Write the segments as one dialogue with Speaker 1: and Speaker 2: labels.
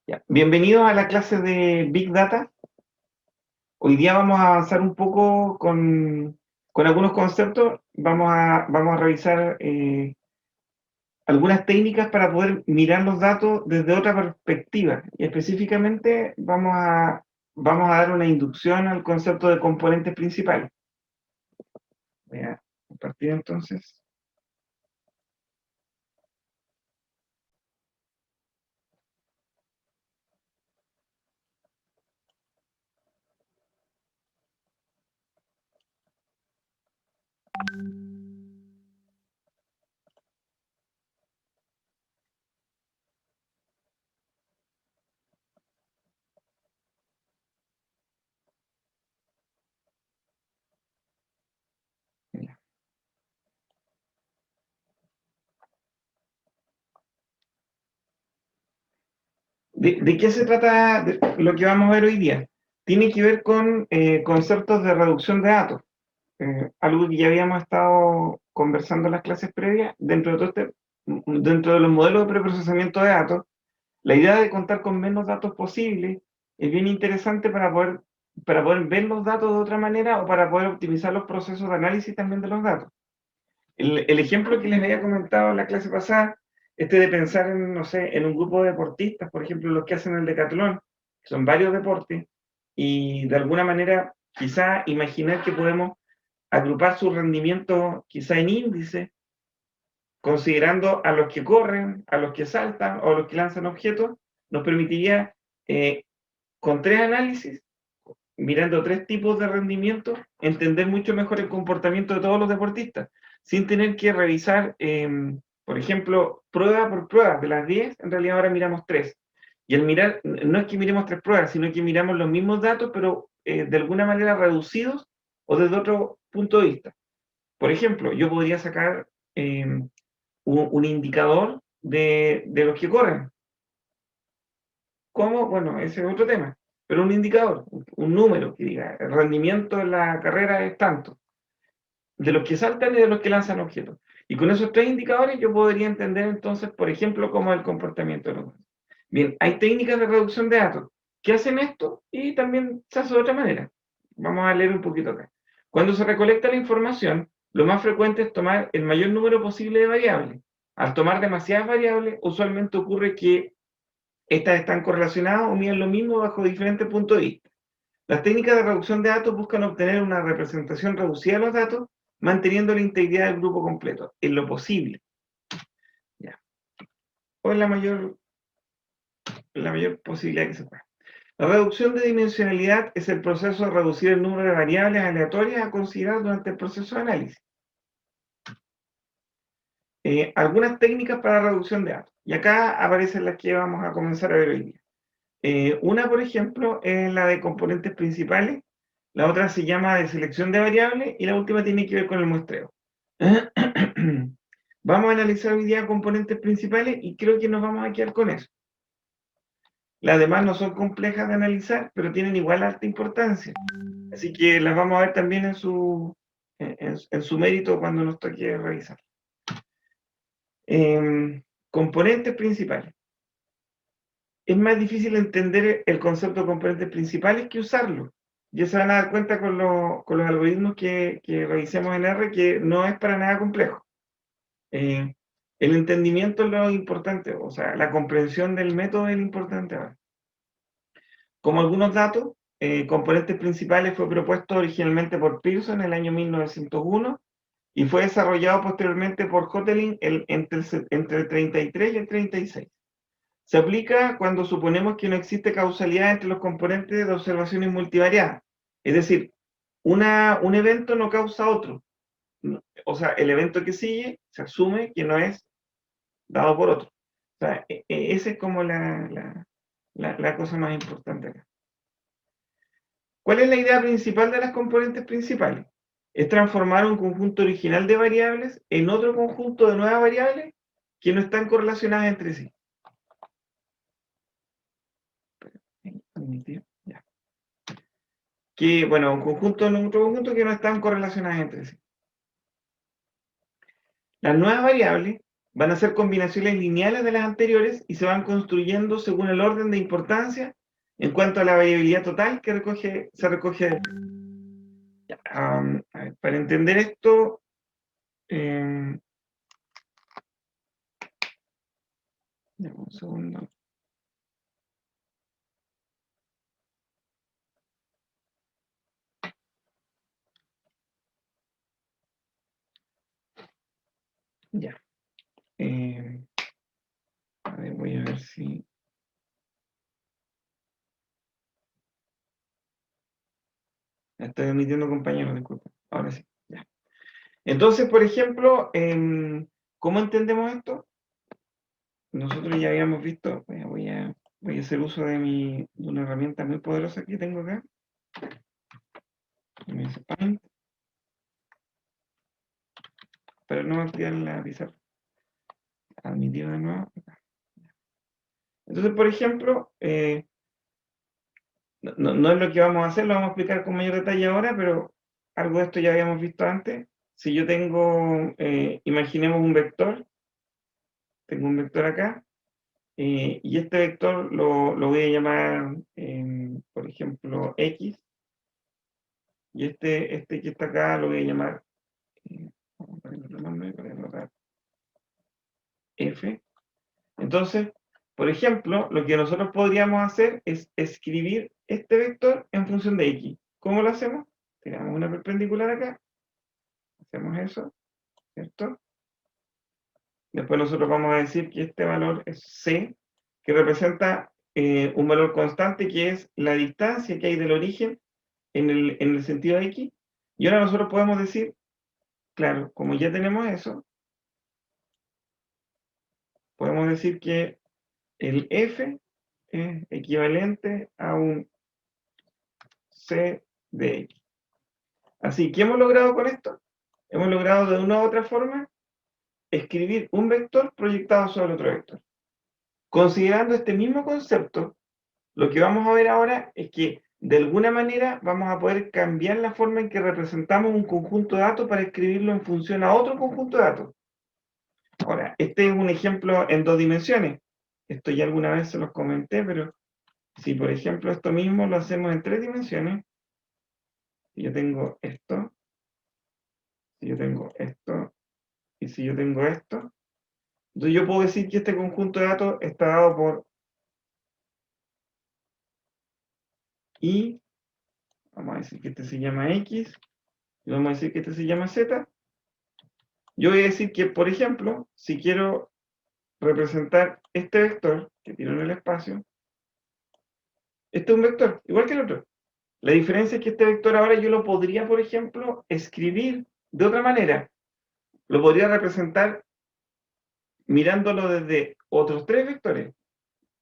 Speaker 1: Ya. Bienvenidos a la clase de Big Data. Hoy día vamos a avanzar un poco con algunos conceptos. Vamos a revisar algunas técnicas para poder mirar los datos desde otra perspectiva. Y específicamente vamos a dar una inducción al concepto de componentes principales. Voy a compartir entonces. ¿De qué se trata lo que vamos a ver hoy día? Tiene que ver con conceptos de reducción de datos. Algo que ya habíamos estado conversando en las clases previas, dentro de los modelos de preprocesamiento de datos, la idea de contar con menos datos posible es bien interesante para poder ver los datos de otra manera o para poder optimizar los procesos de análisis también de los datos. El ejemplo que les había comentado en la clase pasada, de pensar en, no sé, en un grupo de deportistas, por ejemplo, los que hacen el decatlón, que son varios deportes, y de alguna manera quizá imaginar que podemos agrupar su rendimiento quizá en índice, considerando a los que corren, a los que saltan o a los que lanzan objetos, nos permitiría, con tres análisis, mirando tres tipos de rendimiento, entender mucho mejor el comportamiento de todos los deportistas, sin tener que revisar, por ejemplo, prueba por prueba. De las 10, en realidad ahora miramos tres. Y al mirar, no es que miremos tres pruebas, sino que miramos los mismos datos, pero de alguna manera reducidos o desde otro punto de vista. Por ejemplo, yo podría sacar un indicador de los que corren. ¿Cómo? Bueno, ese es otro tema. Pero un indicador, un número que diga, el rendimiento en la carrera es tanto, de los que saltan y de los que lanzan objetos. Y con esos tres indicadores yo podría entender entonces, por ejemplo, cómo es el comportamiento de los datos. Bien, hay técnicas de reducción de datos que hacen esto y también se hace de otra manera. Vamos a leer un poquito acá. Cuando se recolecta la información, lo más frecuente es tomar el mayor número posible de variables. Al tomar demasiadas variables, usualmente ocurre que estas están correlacionadas o miden lo mismo bajo diferentes puntos de vista. Las técnicas de reducción de datos buscan obtener una representación reducida de los datos, manteniendo la integridad del grupo completo, en lo posible. ¿Ya? O en la mayor posibilidad que se pueda. La reducción de dimensionalidad es el proceso de reducir el número de variables aleatorias a considerar durante el proceso de análisis. Algunas técnicas para reducción de datos. Y acá aparecen las que vamos a comenzar a ver hoy día. Una, por ejemplo, es la de componentes principales, la otra se llama de selección de variables y la última tiene que ver con el muestreo. Vamos a analizar hoy día componentes principales y creo que nos vamos a quedar con eso. Las demás no son complejas de analizar, pero tienen igual alta importancia. Así que las vamos a ver también en su mérito cuando nos toque revisar. Componentes principales. Es más difícil entender el concepto de componentes principales que usarlo. Ya se van a dar cuenta con los algoritmos que revisemos en R que no es para nada complejo. El entendimiento es lo importante, o sea, la comprensión del método es lo importante ahora. Como algunos datos, componentes principales fue propuesto originalmente por Pearson en el año 1901 y fue desarrollado posteriormente por Hotelling entre el 33 y el 36. Se aplica cuando suponemos que no existe causalidad entre los componentes de observaciones multivariadas. Es decir, un evento no causa otro. O sea, el evento que sigue se asume que no es dado por otro. O sea, esa es como la cosa más importante acá. ¿Cuál es la idea principal de las componentes principales? Es transformar un conjunto original de variables en otro conjunto de nuevas variables que no están correlacionadas entre sí. Ya. Que, bueno, un conjunto en otro conjunto que no están correlacionadas entre sí. Las nuevas variables van a ser combinaciones lineales de las anteriores y se van construyendo según el orden de importancia en cuanto a la variabilidad total que se recoge. A ver, para entender esto, un segundo. Ya. A ver, voy a ver si... Estoy omitiendo compañeros, disculpen. Ahora sí, ya. Entonces, por ejemplo, ¿cómo entendemos esto? Nosotros ya habíamos visto, voy a hacer uso de una herramienta muy poderosa que tengo acá. Paint, pero no ampliar la pizarra. Admitido de nuevo. Entonces, por ejemplo, no es lo que vamos a hacer, lo vamos a explicar con mayor detalle ahora, pero algo de esto ya habíamos visto antes. Si yo tengo, imaginemos un vector, tengo un vector acá, y este vector lo voy a llamar, por ejemplo, X, y este que está acá lo voy a llamar, vamos a ponerle otro nombre para anotar, F. Entonces, por ejemplo, lo que nosotros podríamos hacer es escribir este vector en función de X. ¿Cómo lo hacemos? Tiramos una perpendicular acá, hacemos eso, ¿cierto? Después nosotros vamos a decir que este valor es C, que representa un valor constante que es la distancia que hay del origen en el sentido de X. Y ahora nosotros podemos decir, claro, como ya tenemos eso, podemos decir que el F es equivalente a un C de X. Así que hemos logrado con esto, hemos logrado de una u otra forma escribir un vector proyectado sobre otro vector. Considerando este mismo concepto, lo que vamos a ver ahora es que de alguna manera vamos a poder cambiar la forma en que representamos un conjunto de datos para escribirlo en función a otro conjunto de datos. Ahora, este es un ejemplo en 2 dimensiones. Esto ya alguna vez se los comenté, pero si por ejemplo esto mismo lo hacemos en 3 dimensiones, si yo tengo esto, si yo tengo esto, y si yo tengo esto, entonces yo puedo decir que este conjunto de datos está dado por I, vamos a decir que este se llama X, y vamos a decir que este se llama Z. Yo voy a decir que, por ejemplo, si quiero representar este vector que tiene en el espacio, este es un vector, igual que el otro. La diferencia es que este vector ahora yo lo podría, por ejemplo, escribir de otra manera. Lo podría representar mirándolo desde otros 3 vectores,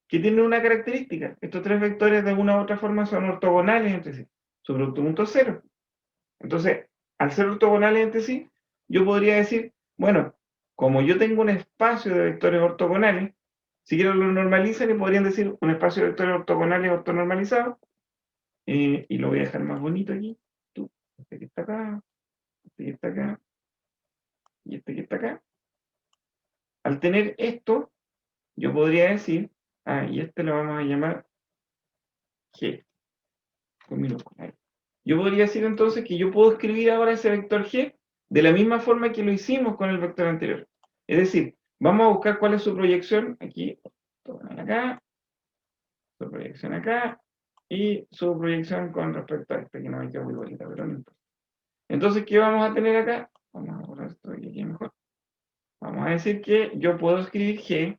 Speaker 1: que tienen una característica. Estos 3 vectores de una u otra forma son ortogonales entre sí. Su producto punto cero. Entonces, al ser ortogonales entre sí, yo podría decir, bueno, como yo tengo un espacio de vectores ortogonales, si quiero lo normalizan y podrían decir un espacio de vectores ortogonales ortonormalizados, y lo voy a dejar más bonito aquí. Tú, este que está acá, este que está acá, y este que está acá. Al tener esto, yo podría decir, y este lo vamos a llamar G, con minúscula. Yo podría decir entonces que yo puedo escribir ahora ese vector G de la misma forma que lo hicimos con el vector anterior. Es decir, vamos a buscar cuál es su proyección, aquí, acá, su proyección acá, y su proyección con respecto a este, que no me queda muy bonita, pero no importa. Entonces, ¿qué vamos a tener acá? Vamos a borrar esto de aquí mejor. Vamos a decir que yo puedo escribir G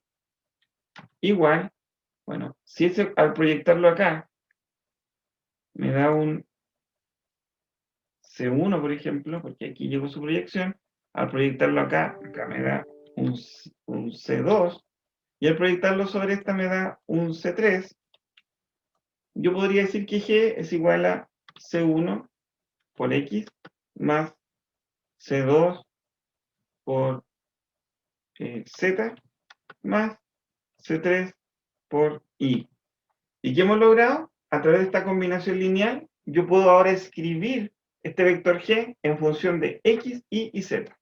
Speaker 1: igual, bueno, si ese, al proyectarlo acá, me da un C1, por ejemplo, porque aquí llegó su proyección, al proyectarlo acá me da un C2, y al proyectarlo sobre esta me da un C3, yo podría decir que G es igual a C1 por X más C2 por Z más C3 por Y. ¿Y qué hemos logrado? A través de esta combinación lineal, yo puedo ahora escribir este vector G en función de X, Y y Z.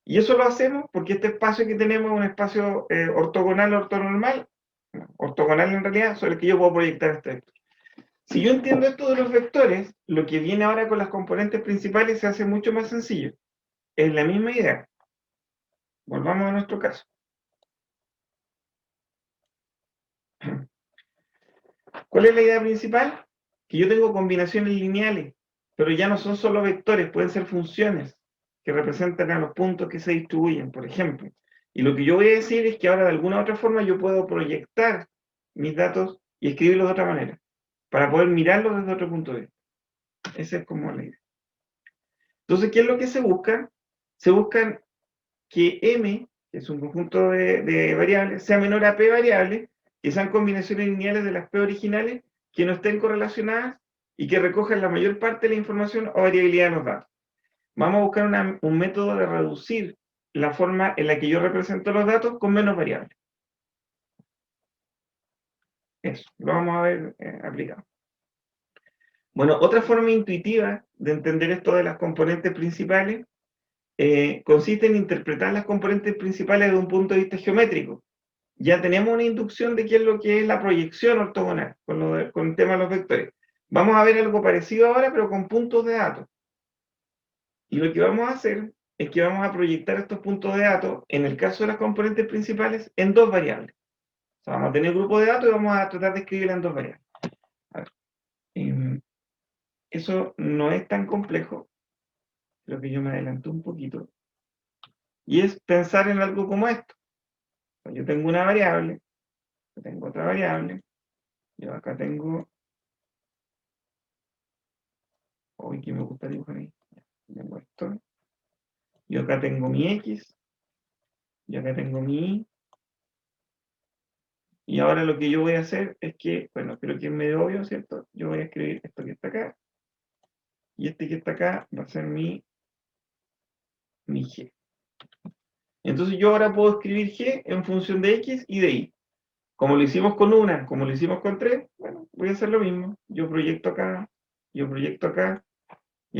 Speaker 1: Y eso lo hacemos porque este espacio que tenemos es un espacio ortogonal o ortonormal, ortogonal en realidad, sobre el que yo puedo proyectar este vector. Si yo entiendo esto de los vectores, lo que viene ahora con las componentes principales se hace mucho más sencillo. Es la misma idea. Volvamos a nuestro caso. ¿Cuál es la idea principal? Que yo tengo combinaciones lineales, pero ya no son solo vectores, pueden ser funciones que representan a los puntos que se distribuyen, por ejemplo. Y lo que yo voy a decir es que ahora de alguna otra forma yo puedo proyectar mis datos y escribirlos de otra manera, para poder mirarlos desde otro punto de vista. Esa es como la idea. Entonces, ¿qué es lo que se busca? Se busca que M, que es un conjunto de variables, sea menor a P variables, que sean combinaciones lineales de las P originales, que no estén correlacionadas y que recojan la mayor parte de la información o variabilidad de los datos. Vamos a buscar un método de reducir la forma en la que yo represento los datos con menos variables. Eso, lo vamos a ver aplicado. Bueno, otra forma intuitiva de entender esto de las componentes principales consiste en interpretar las componentes principales desde un punto de vista geométrico. Ya tenemos una inducción de qué es lo que es la proyección ortogonal con el tema de los vectores. Vamos a ver algo parecido ahora, pero con puntos de datos. Y lo que vamos a hacer es que vamos a proyectar estos puntos de datos, en el caso de las componentes principales, en dos variables. O sea, vamos a tener grupo de datos y vamos a tratar de escribirla en dos variables. A ver, eso no es tan complejo, creo que yo me adelanté un poquito, y es pensar en algo como esto. O sea, yo tengo una variable, yo tengo otra variable, yo acá tengo, hoy que me gusta dibujar ahí, tengo esto, yo acá tengo mi X, yo acá tengo mi Y, y ahora lo que yo voy a hacer es que, bueno, creo que es medio obvio, ¿cierto? Yo voy a escribir esto que está acá, y este que está acá va a ser mi G. Entonces yo ahora puedo escribir G en función de X y de Y. Como lo hicimos con una, como lo hicimos con tres, bueno, voy a hacer lo mismo. Yo proyecto acá, y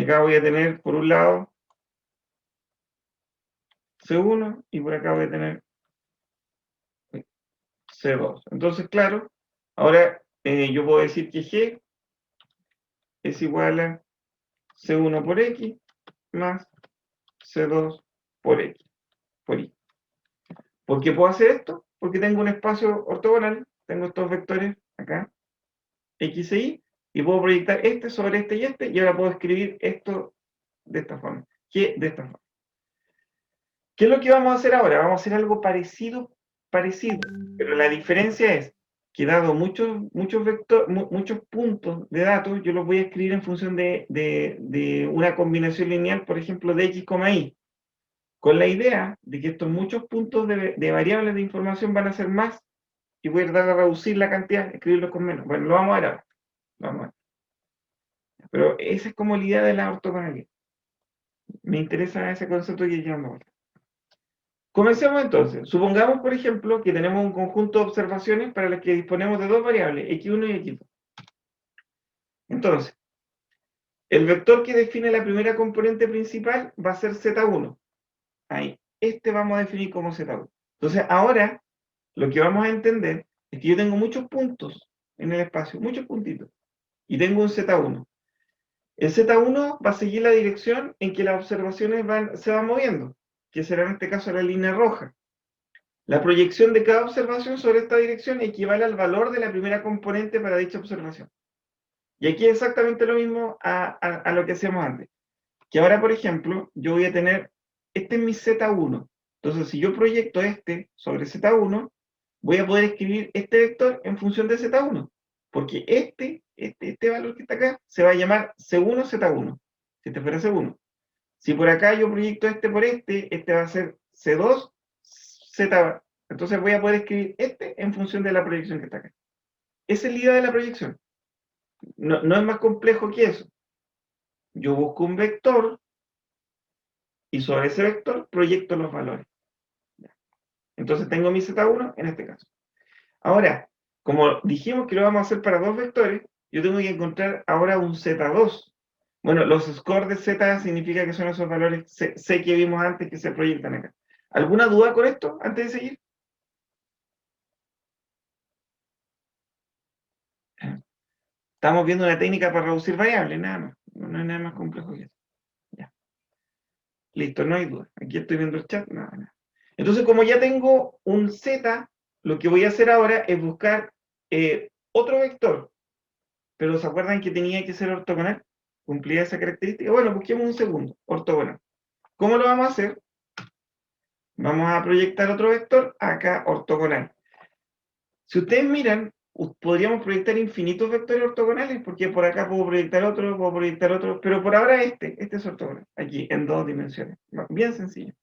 Speaker 1: acá voy a tener, por un lado, C1, y por acá voy a tener C2. Entonces, claro, ahora yo puedo decir que G es igual a C1 por X más C2 por X, por Y. ¿Por qué puedo hacer esto? Porque tengo un espacio ortogonal, tengo estos vectores acá, X e Y puedo proyectar este sobre este y ahora puedo escribir esto de esta forma, G de esta forma. ¿Qué es lo que vamos a hacer ahora? Vamos a hacer algo parecido, pero la diferencia es que dado muchos puntos de datos, yo los voy a escribir en función de una combinación lineal, por ejemplo, de X, Y, con la idea de que estos muchos puntos de variables de información van a ser más y voy a tratar de reducir la cantidad, escribirlos con menos. Bueno, lo vamos a ver ahora. Vamos a ver. Pero esa es como la idea de la ortogonalidad. Me interesa ese concepto que llevamos ahora. Comencemos entonces. Supongamos, por ejemplo, que tenemos un conjunto de observaciones para las que disponemos de dos variables, x1 y x2. Entonces, el vector que define la primera componente principal va a ser z1. Ahí. Este vamos a definir como z1. Entonces, ahora, lo que vamos a entender es que yo tengo muchos puntos en el espacio, muchos puntitos, y tengo un z1. El z1 va a seguir la dirección en que las observaciones se van moviendo, que será en este caso la línea roja. La proyección de cada observación sobre esta dirección equivale al valor de la primera componente para dicha observación. Y aquí es exactamente lo mismo a lo que hacíamos antes. Que ahora, por ejemplo, yo voy a tener, este es mi z1. Entonces, si yo proyecto este sobre z1, voy a poder escribir este vector en función de z1. Porque este valor que está acá se va a llamar C1, Z1. Si este fuera C1. Si por acá yo proyecto este por este va a ser C2, Z. Entonces voy a poder escribir este en función de la proyección que está acá. Esa es la idea de la proyección. No es más complejo que eso. Yo busco un vector y sobre ese vector proyecto los valores. Entonces tengo mi Z1 en este caso. Ahora, como dijimos que lo vamos a hacer para dos vectores, yo tengo que encontrar ahora un Z2. Bueno, los scores de Z significa que son esos valores C que vimos antes que se proyectan acá. ¿Alguna duda con esto antes de seguir? Estamos viendo una técnica para reducir variables, nada más. No es nada más complejo que eso. Ya. Listo, no hay duda. Aquí estoy viendo el chat, nada, nada. Entonces, como ya tengo un Z, lo que voy a hacer ahora es buscar otro vector. Pero ¿se acuerdan que tenía que ser ortogonal? ¿Cumplía esa característica? Bueno, busquemos un segundo, ortogonal. ¿Cómo lo vamos a hacer? Vamos a proyectar otro vector acá, ortogonal. Si ustedes miran, podríamos proyectar infinitos vectores ortogonales, porque por acá puedo proyectar otro, pero por ahora este es ortogonal, aquí, en 2 dimensiones. Bien sencillo.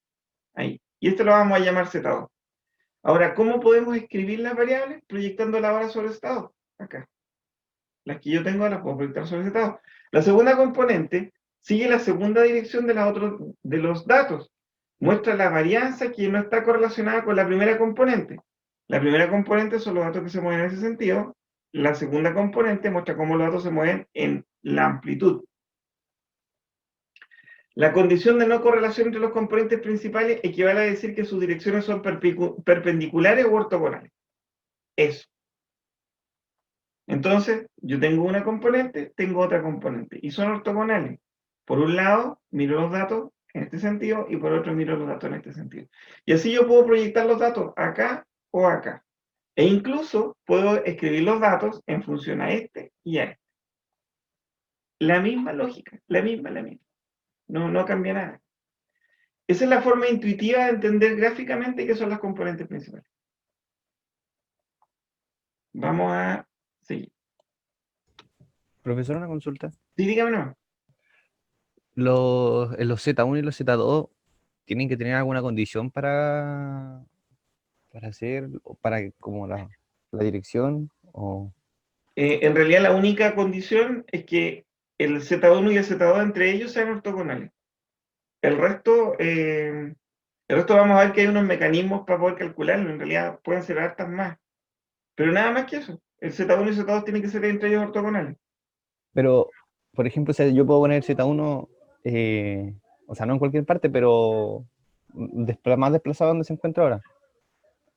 Speaker 1: Ahí. Y este lo vamos a llamar Z2. Ahora, ¿cómo podemos escribir las variables? Proyectándolas ahora sobre Z2. Acá. Las que yo tengo las puedo proyectar sobre Z2. La segunda componente sigue la segunda dirección de los datos. Muestra la varianza que no está correlacionada con la primera componente. La primera componente son los datos que se mueven en ese sentido. La segunda componente muestra cómo los datos se mueven en la amplitud. La condición de no correlación entre los componentes principales equivale a decir que sus direcciones son perpendiculares o ortogonales. Eso. Entonces, yo tengo una componente, tengo otra componente, y son ortogonales. Por un lado, miro los datos en este sentido, y por otro miro los datos en este sentido. Y así yo puedo proyectar los datos acá o acá. E incluso puedo escribir los datos en función a este y a este. La misma lógica, la misma. No cambia nada. Esa es la forma intuitiva de entender gráficamente qué son las componentes principales. Vamos a seguir.
Speaker 2: Profesor, una consulta.
Speaker 1: Sí, dígame nomás.
Speaker 2: Los Z1 y los Z2 tienen que tener alguna condición para hacer, para como la dirección, o
Speaker 1: En realidad la única condición es que el Z1 y el Z2 entre ellos sean ortogonales. El resto, el resto vamos a ver que hay unos mecanismos para poder calcularlo. En realidad pueden ser hartas más. Pero nada más que eso. El Z1 y el Z2 tienen que ser entre ellos ortogonales.
Speaker 2: pero, por ejemplo, o sea, yo puedo poner Z1, o sea, no en cualquier parte, pero más desplazado donde se encuentra ahora.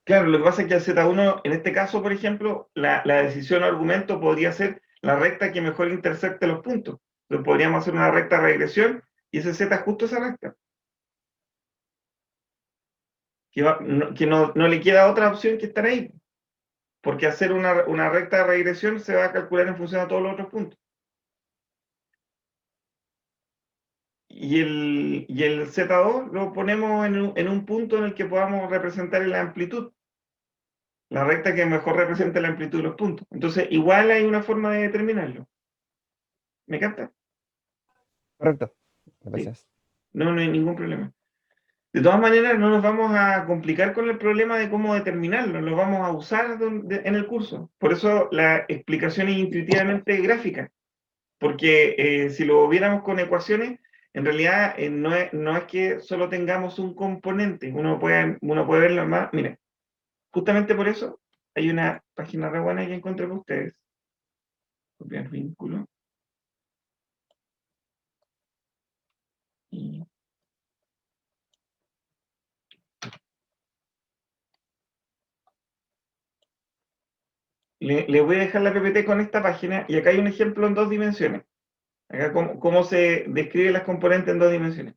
Speaker 1: Claro, lo que pasa es que el Z1, en este caso, por ejemplo, la decisión o argumento podría ser la recta que mejor intersecte los puntos. Entonces podríamos hacer una recta regresión y ese Z es justo esa recta. Que no le queda otra opción que estar ahí. Porque hacer una recta de regresión se va a calcular en función a todos los otros puntos. Y el Z2 lo ponemos en un punto en el que podamos representar la amplitud. La recta que mejor representa la amplitud de los puntos. Entonces, igual hay una forma de determinarlo. ¿Me capta?
Speaker 2: Correcto.
Speaker 1: Sí.
Speaker 2: Gracias.
Speaker 1: No hay ningún problema. De todas maneras, no nos vamos a complicar con el problema de cómo determinarlo, lo vamos a usar en el curso. Por eso la explicación es intuitivamente gráfica, porque si lo viéramos con ecuaciones, en realidad no es que solo tengamos un componente, uno puede verlo más. Mira, justamente por eso hay una página re buena que encontré para ustedes. Copiar vínculo. Y le voy a dejar la PPT con esta página y acá hay un ejemplo en 2 dimensiones. Acá cómo se describen las componentes en 2 dimensiones.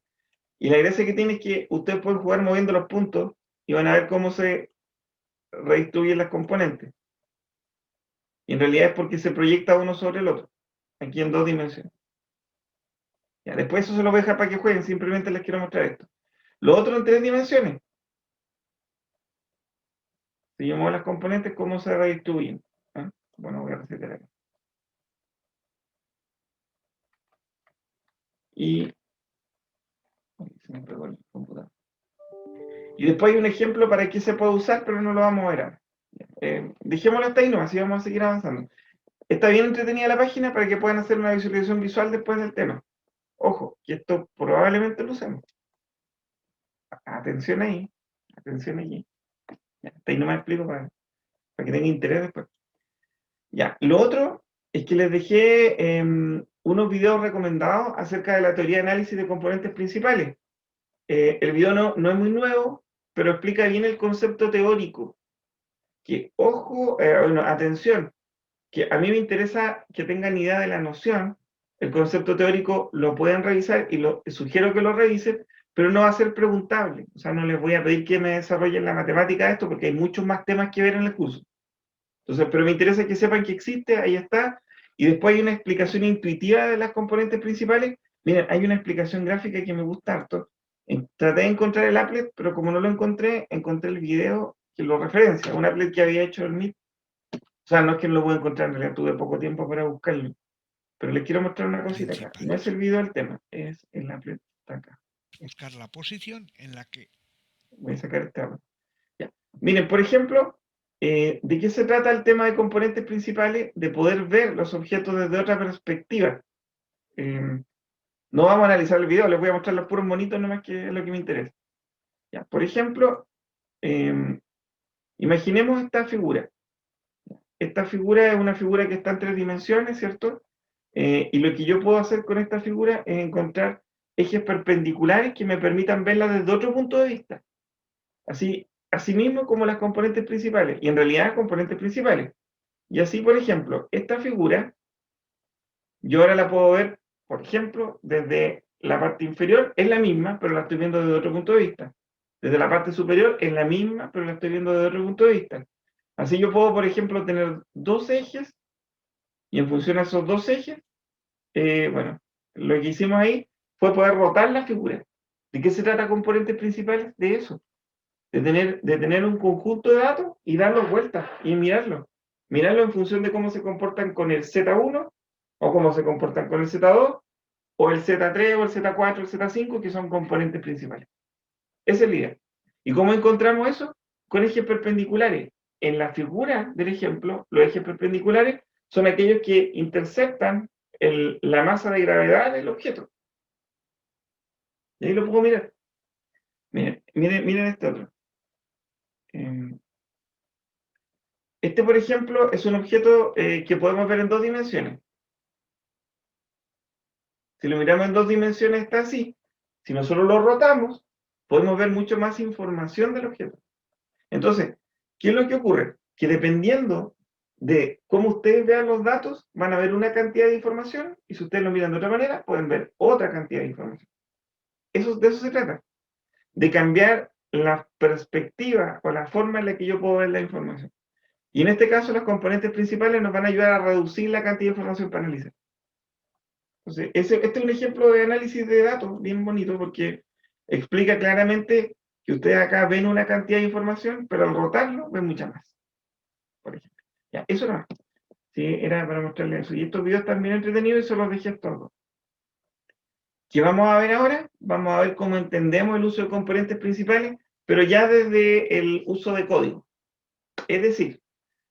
Speaker 1: Y la gracia que tiene es que ustedes pueden jugar moviendo los puntos y van a ver cómo se redistribuyen las componentes. Y en realidad es porque se proyecta uno sobre el otro, aquí en 2 dimensiones. Ya, después eso se lo voy a dejar para que jueguen, simplemente les quiero mostrar esto. Lo otro en 3 dimensiones. Si yo muevo las componentes, cómo se redistribuyen. ¿Ah? Bueno, voy a resetear acá. Y se me pegó el computador. Y después hay un ejemplo para qué se puede usar, pero no lo vamos a ver ahora. Dejémoslo hasta ahí, no, así vamos a seguir avanzando. Está bien entretenida la página para que puedan hacer una visualización visual después del tema. Ojo, que esto probablemente lo usemos. Atención ahí, atención allí. Ya, hasta ahí no me explico para que tengan interés después. Ya, lo otro es que les dejé unos videos recomendados acerca de la teoría de análisis de componentes principales. El video no es muy nuevo, pero explica bien el concepto teórico. Que, ojo, bueno, atención, que a mí me interesa que tengan idea de la noción. El concepto teórico lo pueden revisar y sugiero que lo revisen, pero no va a ser preguntable. O sea, no les voy a pedir que me desarrollen la matemática de esto porque hay muchos más temas que ver en el curso. Entonces, pero me interesa que sepan que existe, ahí está. Y después hay una explicación intuitiva de las componentes principales. Miren, hay una explicación gráfica que me gusta harto. Traté de encontrar el applet, pero como no lo encontré, encontré el video que lo referencia, un applet que había hecho el MIT. O sea, no es que no lo puedo encontrar, en realidad tuve poco tiempo para buscarlo. Pero les quiero mostrar una cosita acá. No es el video del tema, es el applet, está acá.
Speaker 3: Buscar la posición en la que...
Speaker 1: Voy a sacar este applet. Ya. Miren, por ejemplo, ¿de qué se trata el tema de componentes principales? De poder ver los objetos desde otra perspectiva. No vamos a analizar el video, les voy a mostrar los puros monitos nomás, que es lo que me interesa. Ya, por ejemplo, imaginemos esta figura. Esta figura es una figura que está en 3 dimensiones, ¿cierto? Y lo que yo puedo hacer con esta figura es encontrar ejes perpendiculares que me permitan verla desde otro punto de vista. Así mismo como las componentes principales, y en realidad componentes principales. Y así, por ejemplo, esta figura, yo ahora la puedo ver, por ejemplo, desde la parte inferior, es la misma, pero la estoy viendo desde otro punto de vista. Desde la parte superior es la misma, pero la estoy viendo desde otro punto de vista. Así yo puedo, por ejemplo, tener 2 ejes, y en función a esos 2 ejes, bueno, lo que hicimos ahí fue poder rotar la figura. ¿De qué se trata componentes principales? De eso. De tener un conjunto de datos y darlos vueltas y mirarlo. Mirarlo en función de cómo se comportan con el Z1 o cómo se comportan con el Z2 o el Z3 o el Z4 o el Z5, que son componentes principales. Esa es la idea. ¿Y cómo encontramos eso? Con ejes perpendiculares. En la figura del ejemplo, los ejes perpendiculares son aquellos que interceptan la masa de gravedad del objeto. Y ahí lo puedo mirar. Miren este otro. Este, por ejemplo, es un objeto que podemos ver en 2 dimensiones. Si lo miramos en 2 dimensiones está así. Si nosotros lo rotamos, podemos ver mucho más información del objeto. Entonces, ¿qué es lo que ocurre? Que dependiendo de cómo ustedes vean los datos, van a ver una cantidad de información, y si ustedes lo miran de otra manera, pueden ver otra cantidad de información. De eso se trata. De cambiar la perspectiva o la forma en la que yo puedo ver la información. Y en este caso, los componentes principales nos van a ayudar a reducir la cantidad de información para analizar. Entonces, este es un ejemplo de análisis de datos bien bonito porque explica claramente que ustedes acá ven una cantidad de información, pero al rotarlo ven mucha más. Por ejemplo. Ya, eso no. Sí, era para mostrarles eso. Y estos videos están bien entretenidos y se los dejé todos. ¿Qué vamos a ver ahora? Vamos a ver cómo entendemos el uso de componentes principales, pero ya desde el uso de código. Es decir,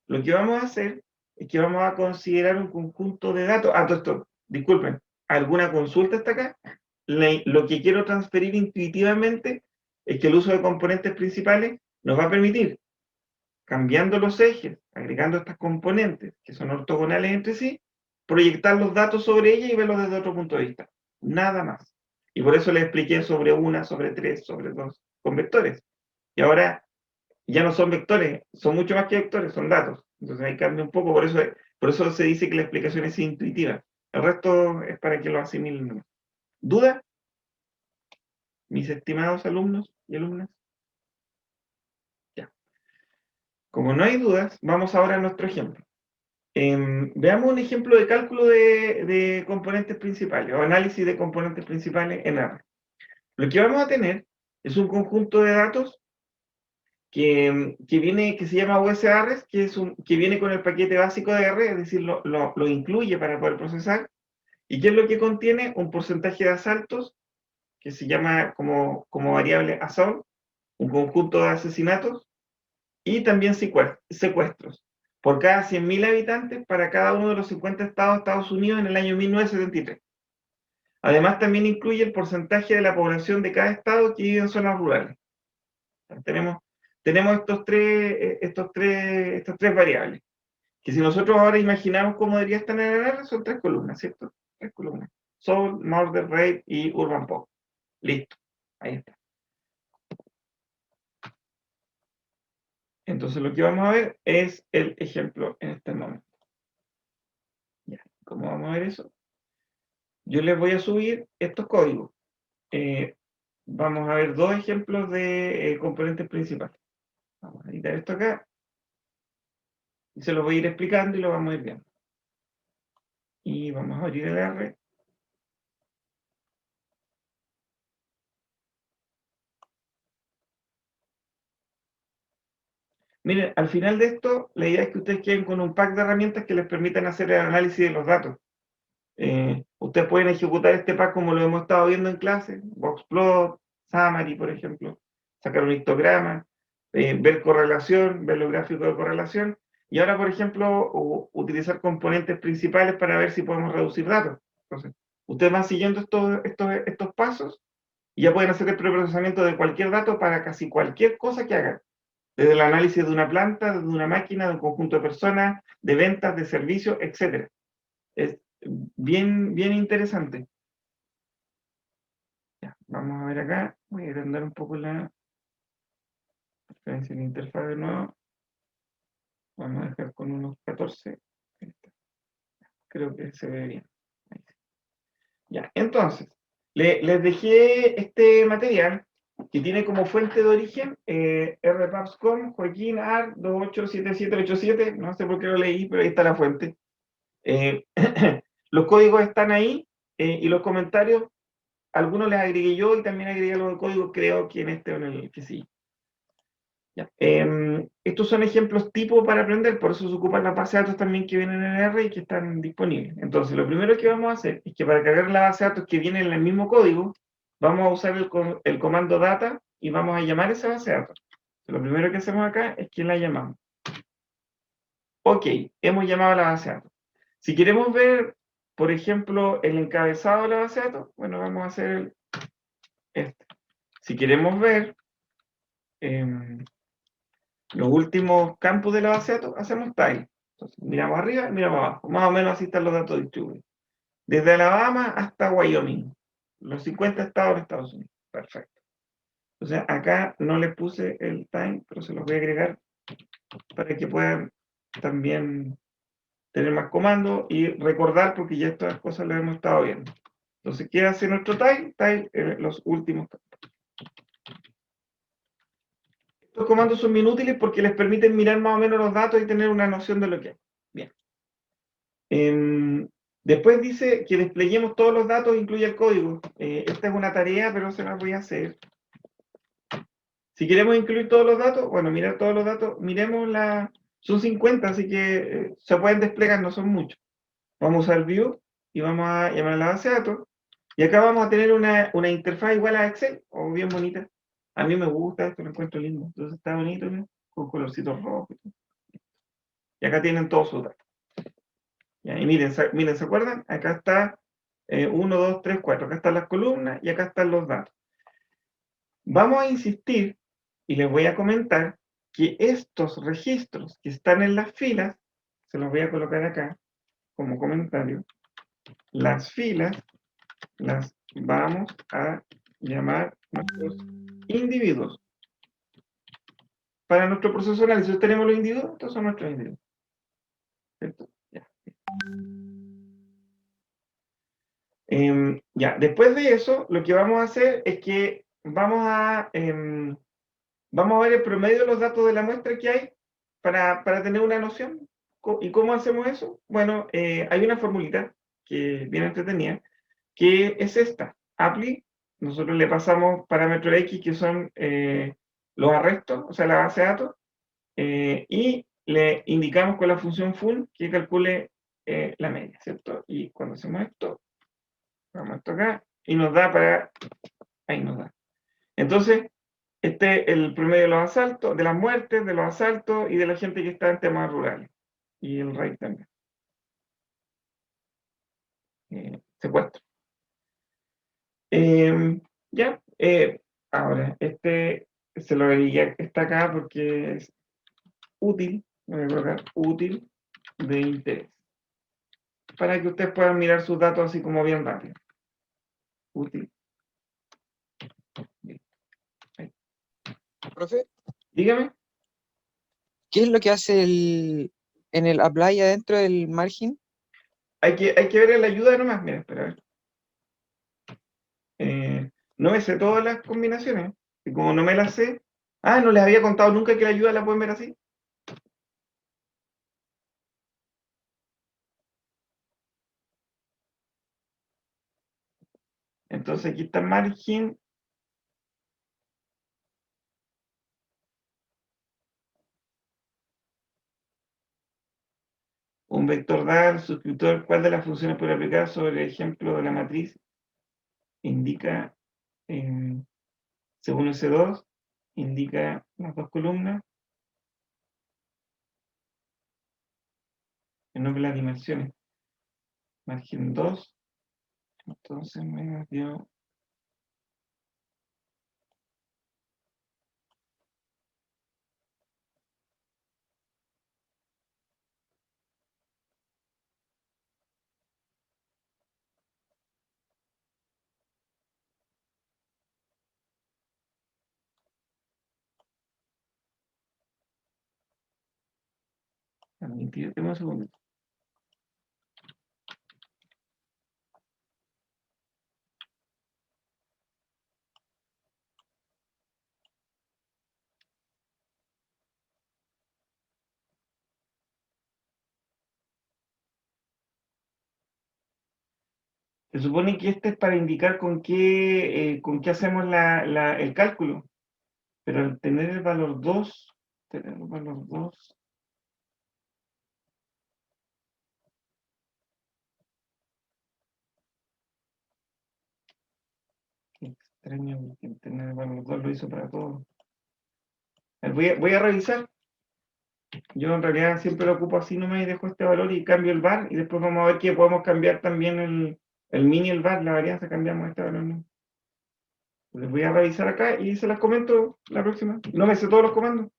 Speaker 1: lo que vamos a hacer es que vamos a considerar un conjunto de datos. Todo esto, disculpen, ¿alguna consulta hasta acá? Lo que quiero transferir intuitivamente es que el uso de componentes principales nos va a permitir, cambiando los ejes, agregando estas componentes que son ortogonales entre sí, proyectar los datos sobre ellas y verlos desde otro punto de vista. Nada más. Y por eso les expliqué sobre 1, sobre 3, sobre 2, con vectores. Y ahora ya no son vectores, son mucho más que vectores, son datos. Entonces ahí cambia un poco, por eso se dice que la explicación es intuitiva. El resto es para que lo asimilen. ¿Duda? Mis estimados alumnos y alumnas. Ya. Como no hay dudas, vamos ahora a nuestro ejemplo. Veamos un ejemplo de cálculo de componentes principales o análisis de componentes principales en R. Lo que vamos a tener es un conjunto de datos que se llama USARRES, que viene con el paquete básico de R, es decir, lo incluye para poder procesar. ¿Y qué es lo que contiene? Un porcentaje de asaltos, que se llama como variable assault, un conjunto de asesinatos, y también secuestros, por cada 100.000 habitantes para cada uno de los 50 estados de Estados Unidos en el año 1973. Además, también incluye el porcentaje de la población de cada estado que vive en zonas rurales. Tenemos estas tres variables, que si nosotros ahora imaginamos cómo debería estar en el R, son 3 columnas, ¿cierto? 3 columnas. Soul, Northern Raid y Urban Pop. Listo. Ahí está. Entonces lo que vamos a ver es el ejemplo en este momento. Ya, ¿cómo vamos a ver eso? Yo les voy a subir estos códigos. Vamos a ver dos ejemplos de componentes principales. Vamos a editar esto acá. Y se los voy a ir explicando y lo vamos a ir viendo. Y vamos a abrir el R. Miren, al final de esto, la idea es que ustedes queden con un pack de herramientas que les permitan hacer el análisis de los datos. Ustedes pueden ejecutar este pack como lo hemos estado viendo en clase, Boxplot, Summary, por ejemplo, sacar un histograma, ver correlación, ver los gráficos de correlación, y ahora, por ejemplo, utilizar componentes principales para ver si podemos reducir datos. Entonces, ustedes van siguiendo estos pasos y ya pueden hacer el preprocesamiento de cualquier dato para casi cualquier cosa que hagan. Desde el análisis de una planta, de una máquina, de un conjunto de personas, de ventas, de servicios, etc. Es bien interesante. Ya, vamos a ver acá. Voy a agrandar un poco la referencia de la interfaz de nuevo. Vamos a dejar con unos 14. Creo que se ve bien. Ahí sí. Ya, entonces, les dejé este material que tiene como fuente de origen rpaps.com, Joaquín AR 287787, no sé por qué lo leí, pero ahí está la fuente. Los códigos están ahí y los comentarios, algunos les agregué yo y también agregué los códigos, creo que en este o en el que sí. Ya. Estos son ejemplos tipo para aprender, por eso se ocupan las bases de datos también que vienen en R y que están disponibles. Entonces, lo primero que vamos a hacer es que para cargar la base de datos que viene en el mismo código, vamos a usar el comando data y vamos a llamar esa base de datos. Lo primero que hacemos acá es que la llamamos. Ok, hemos llamado a la base de datos. Si queremos ver, por ejemplo, el encabezado de la base de datos, bueno, vamos a hacer este. Si queremos ver los últimos campos de la base de datos, hacemos tile. Entonces, miramos arriba y miramos abajo. Más o menos así están los datos distribuidos. Desde Alabama hasta Wyoming. Los 50 estados de Estados Unidos. Perfecto. Entonces, acá no le puse el time, pero se los voy a agregar para que puedan también tener más comandos y recordar, porque ya estas cosas las hemos estado viendo. Entonces, ¿qué hace nuestro tile? Tile, los últimos campos. Estos comandos son bien útiles porque les permiten mirar más o menos los datos y tener una noción de lo que hay. Bien. Después dice que despleguemos todos los datos, incluye el código. Esta es una tarea, pero se la voy a hacer. Si queremos incluir todos los datos, bueno, mirar todos los datos, miremos la... Son 50, así que se pueden desplegar, no son muchos. Vamos a usar View y vamos a llamar a la base de datos. Y acá vamos a tener una interfaz igual a Excel, o bien bonita. A mí me gusta esto, lo encuentro lindo. Entonces está bonito, ¿no? Con colorcitos rojos. Y acá tienen todos sus datos. Y miren, ¿se acuerdan? Acá está 1, 2, 3, 4. Acá están las columnas y acá están los datos. Vamos a insistir y les voy a comentar que estos registros que están en las filas, se los voy a colocar acá como comentario, las filas las vamos a llamar nuestros individuos. Para nuestro proceso de análisis tenemos los individuos, estos son nuestros individuos. ¿Cierto? Ya. Ya, después de eso, lo que vamos a hacer es que vamos a ver el promedio de los datos de la muestra que hay para tener una noción. ¿Y cómo hacemos eso? Bueno, hay una formulita que viene entretenida, que es esta, apply. Nosotros le pasamos parámetros X, que son los arrestos, o sea, la base de datos, y le indicamos con la función full que calcule la media, ¿cierto? Y cuando hacemos esto, vamos esto acá, y nos da para... Ahí nos da. Entonces, este es el promedio de los asaltos, de las muertes, de los asaltos y de la gente que está en temas rurales. Y el rate también. Secuestro. Ya, ahora, este se lo vería, está acá porque es útil, voy a colocar útil de interés. para que ustedes puedan mirar sus datos así como bien rápido. Útil.
Speaker 4: Profe,
Speaker 1: Dígame.
Speaker 4: ¿qué es lo que hace en el apply adentro del margin?
Speaker 1: Hay que ver en la ayuda nomás. Mira, espera, a ver. No me sé todas las combinaciones. Y como no me las sé. Ah, no les había contado nunca que la ayuda la pueden ver así. Entonces aquí está margin. Un vector dar, suscriptor, ¿cuál de las funciones puede aplicar sobre el ejemplo de la matriz? Indica, según el C2, indica las dos columnas, el nombre de las dimensiones. Margen 2, entonces me dio... Admitido, tengo un segundo. Se supone que este es para indicar con qué hacemos el cálculo, pero al tener el valor 2, qué extraño, que tener el valor 2 lo hizo para todo. Voy a revisar. Yo en realidad siempre lo ocupo así nomás y dejo este valor y cambio el var, y después vamos a ver que podemos cambiar también el min y el var, la varianza, cambiamos este valor. Les voy a revisar acá y se las comento la próxima. No me sé todos los comandos.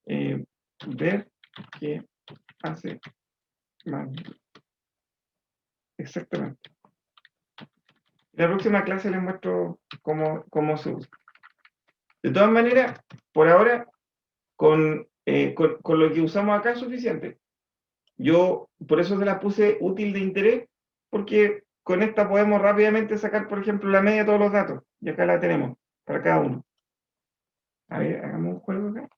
Speaker 1: Ver qué hace más. Exactamente. La próxima clase les muestro cómo se usa. De todas maneras, por ahora, con lo que usamos acá es suficiente. Yo por eso se las puse útil de interés, porque con esta podemos rápidamente sacar, por ejemplo, la media de todos los datos. Y acá la tenemos, para cada uno. A ver, hagamos un juego acá.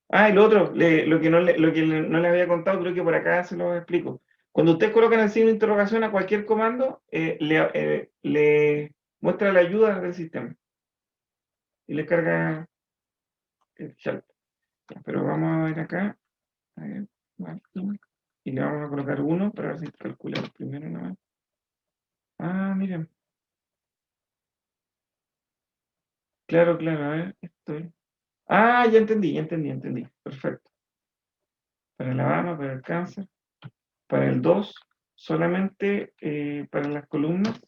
Speaker 1: Ah, y lo otro, lo que no les había contado, creo que por acá se lo explico. Cuando ustedes colocan el signo de interrogación a cualquier comando, le muestra la ayuda del sistema. Y le carga el help. Pero vamos a ver acá. A ver, margin, y le vamos a colocar 1 para ver si calcula el primero nomás. Ah, miren. Claro, a ver, estoy. Ah, ya entendí. Perfecto. Para el Alabama, para el cáncer, para el 2, solamente para las columnas,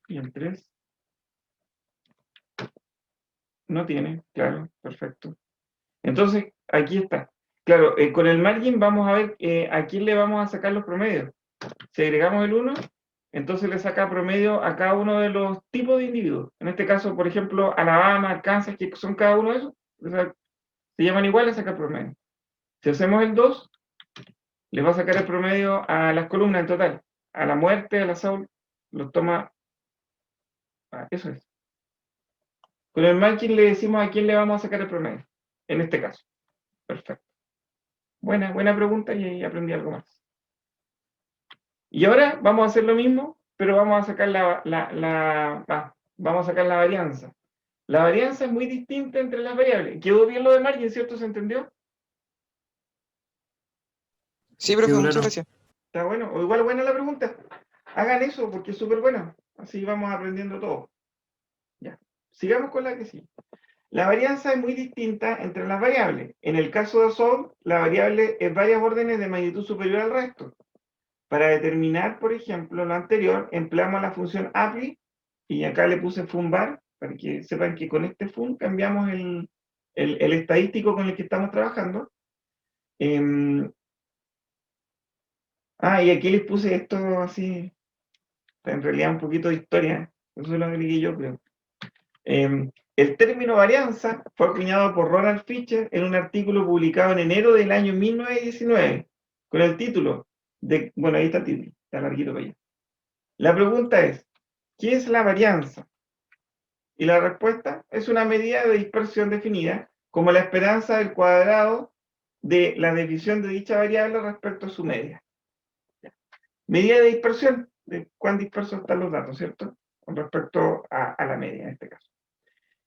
Speaker 1: y el 3 no tiene, claro, perfecto. Entonces, aquí está. Claro, con el margin vamos a ver a quién le vamos a sacar los promedios. Si agregamos el 1, entonces le saca promedio a cada uno de los tipos de individuos. En este caso, por ejemplo, Alabama, Kansas, que son cada uno de esos, o sea, se llaman igual, le saca promedio. Si hacemos el 2, le va a sacar el promedio a las columnas en total. A la muerte, a la Saul, lo toma. Eso es. Con el margin le decimos a quién le vamos a sacar el promedio. En este caso. Perfecto. Buena pregunta y ahí aprendí algo más. Y ahora vamos a hacer lo mismo, pero vamos a sacar vamos a sacar la varianza. La varianza es muy distinta entre las variables. ¿Quedó bien lo de margin, cierto? ¿Se entendió?
Speaker 4: Sí, profe,
Speaker 5: Sí,
Speaker 4: muchas
Speaker 5: claro.
Speaker 4: gracias.
Speaker 1: Está bueno. O igual buena la pregunta. Hagan eso porque es súper buena. Así vamos aprendiendo todo. Ya. Sigamos con la que sí. La varianza es muy distinta entre las variables. En el caso de solve, la variable es varias órdenes de magnitud superior al resto. Para determinar, por ejemplo, lo anterior, empleamos la función apply, y acá le puse funbar, para que sepan que con este fun cambiamos el estadístico con el que estamos trabajando. Ah, y aquí les puse esto así, en realidad un poquito de historia, eso lo agregué yo, creo. El término varianza fue acuñado por Ronald Fisher en un artículo publicado en enero del año 1919, con el título de, bueno, ahí está el título, está larguito para allá. La pregunta es, ¿qué es la varianza? Y la respuesta es una medida de dispersión definida como la esperanza del cuadrado de la división de dicha variable respecto a su media. Medida de dispersión, de cuán dispersos están los datos, ¿cierto? Con respecto a la media en este caso.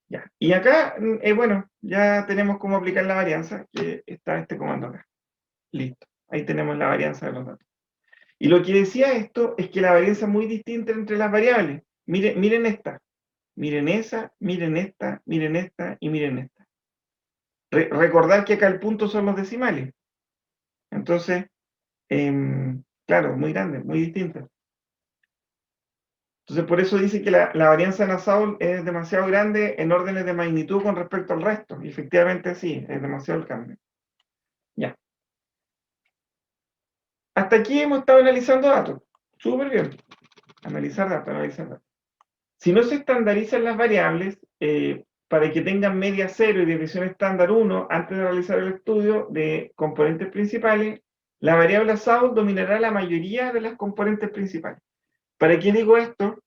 Speaker 1: Ya. Y acá, bueno, ya tenemos cómo aplicar la varianza, que está este comando acá. Listo. Ahí tenemos la varianza de los datos. Y lo que decía esto es que la varianza es muy distinta entre las variables. Miren esta, miren esa, miren esta, miren esta y miren esta. Recordar que acá el punto son los decimales. Entonces, claro, muy grande, muy distinta. Entonces, por eso dice que la varianza de Nassau es demasiado grande en órdenes de magnitud con respecto al resto. Y efectivamente sí, es demasiado el cambio. Ya. Hasta aquí hemos estado analizando datos. Súper bien. Analizar datos, analizar datos. Si no se estandarizan las variables, para que tengan media 0 y división estándar 1, antes de realizar el estudio de componentes principales, la variable Nassau dominará la mayoría de las componentes principales. ¿Para qué digo esto?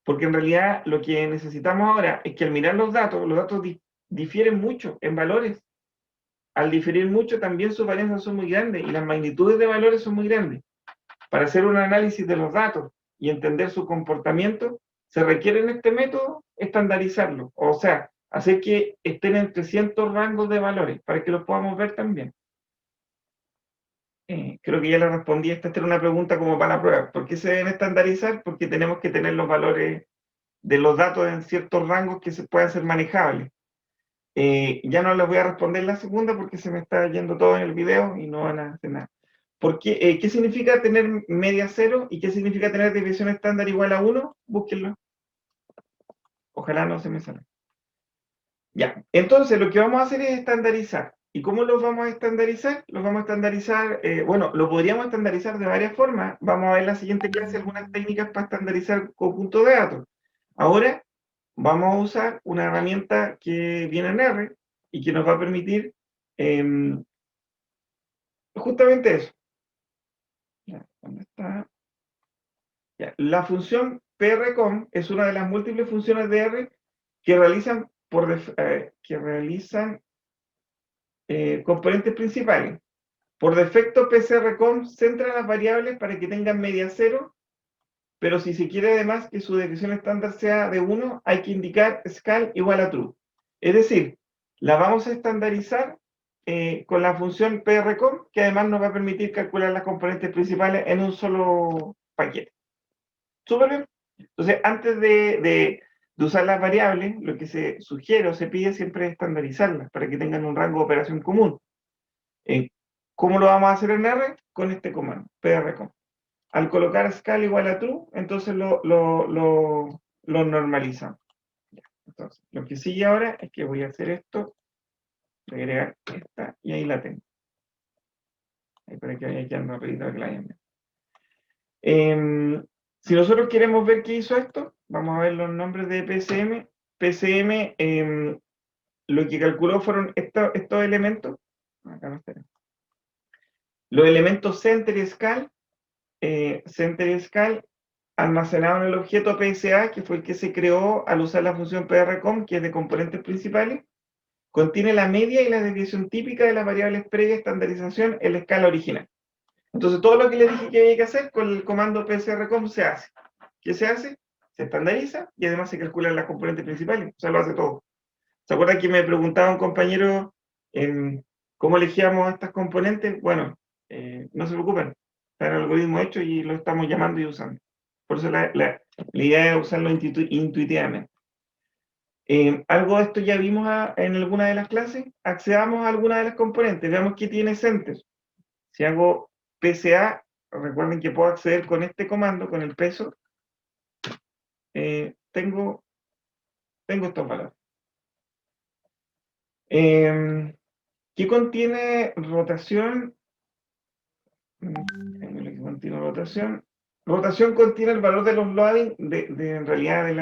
Speaker 1: Porque en realidad lo que necesitamos ahora es que al mirar los datos difieren mucho en valores. Al diferir mucho también sus varianzas son muy grandes y las magnitudes de valores son muy grandes. Para hacer un análisis de los datos y entender su comportamiento, se requiere en este método estandarizarlo, o sea, hacer que estén entre ciertos rangos de valores para que los podamos ver también. Creo que ya le respondí, esta era una pregunta como para la prueba. ¿Por qué se deben estandarizar? Porque tenemos que tener los valores de los datos en ciertos rangos que se puedan ser manejables. Ya no les voy a responder la segunda porque se me está yendo todo en el video y no van a hacer nada. ¿Qué significa tener media 0 y qué significa tener división estándar igual a 1? Búsquenlo. Ojalá no se me salga. Ya, entonces lo que vamos a hacer es estandarizar. ¿Y cómo los vamos a estandarizar? Los vamos a estandarizar, bueno, lo podríamos estandarizar de varias formas. Vamos a ver en la siguiente clase algunas técnicas para estandarizar conjuntos de datos. Ahora vamos a usar una herramienta que viene en R y que nos va a permitir justamente eso. Ya, ¿dónde está? Ya, la función prcom es una de las múltiples funciones de R que realizan, componentes principales. Por defecto, pcrcom centra las variables para que tengan media 0, pero si se quiere además que su definición estándar sea de 1, hay que indicar scal igual a true. Es decir, la vamos a estandarizar con la función prcom, que además nos va a permitir calcular las componentes principales en un solo paquete. ¿Súper bien? Entonces, antes de usar las variables, lo que se sugiere o se pide siempre es estandarizarlas para que tengan un rango de operación común. ¿Cómo lo vamos a hacer en R? Con este comando, prcom. Al colocar scal igual a true, entonces lo normalizamos. Entonces, lo que sigue ahora es que voy a hacer esto, voy a agregar esta, y ahí la tengo. Ahí para que vaya quedando rapidito que la hayan visto. Si nosotros queremos ver qué hizo esto, vamos a ver los nombres de PCM. PCM, lo que calculó fueron estos elementos. Acá los tenemos. Los elementos center y scal. Center y scal almacenados en el objeto PSA, que fue el que se creó al usar la función prcom, que es de componentes principales. Contiene la media y la desviación típica de las variables previa estandarización en la escala original. Entonces, todo lo que les dije que había que hacer con el comando psrcom se hace. ¿Qué se hace? Se estandariza y además se calculan las componentes principales. O sea, lo hace todo. ¿Se acuerdan que me preguntaba un compañero cómo elegíamos estas componentes? Bueno, no se preocupen. Está el algoritmo hecho y lo estamos llamando y usando. Por eso la idea es usarlo intuitivamente. Algo de esto ya vimos en alguna de las clases. Accedamos a alguna de las componentes. Veamos qué tiene center. Si hago PSA, recuerden que puedo acceder con este comando, con el peso. Tengo estos valores. ¿Qué contiene rotación? continua rotación. Rotación contiene el valor de los loading, en realidad de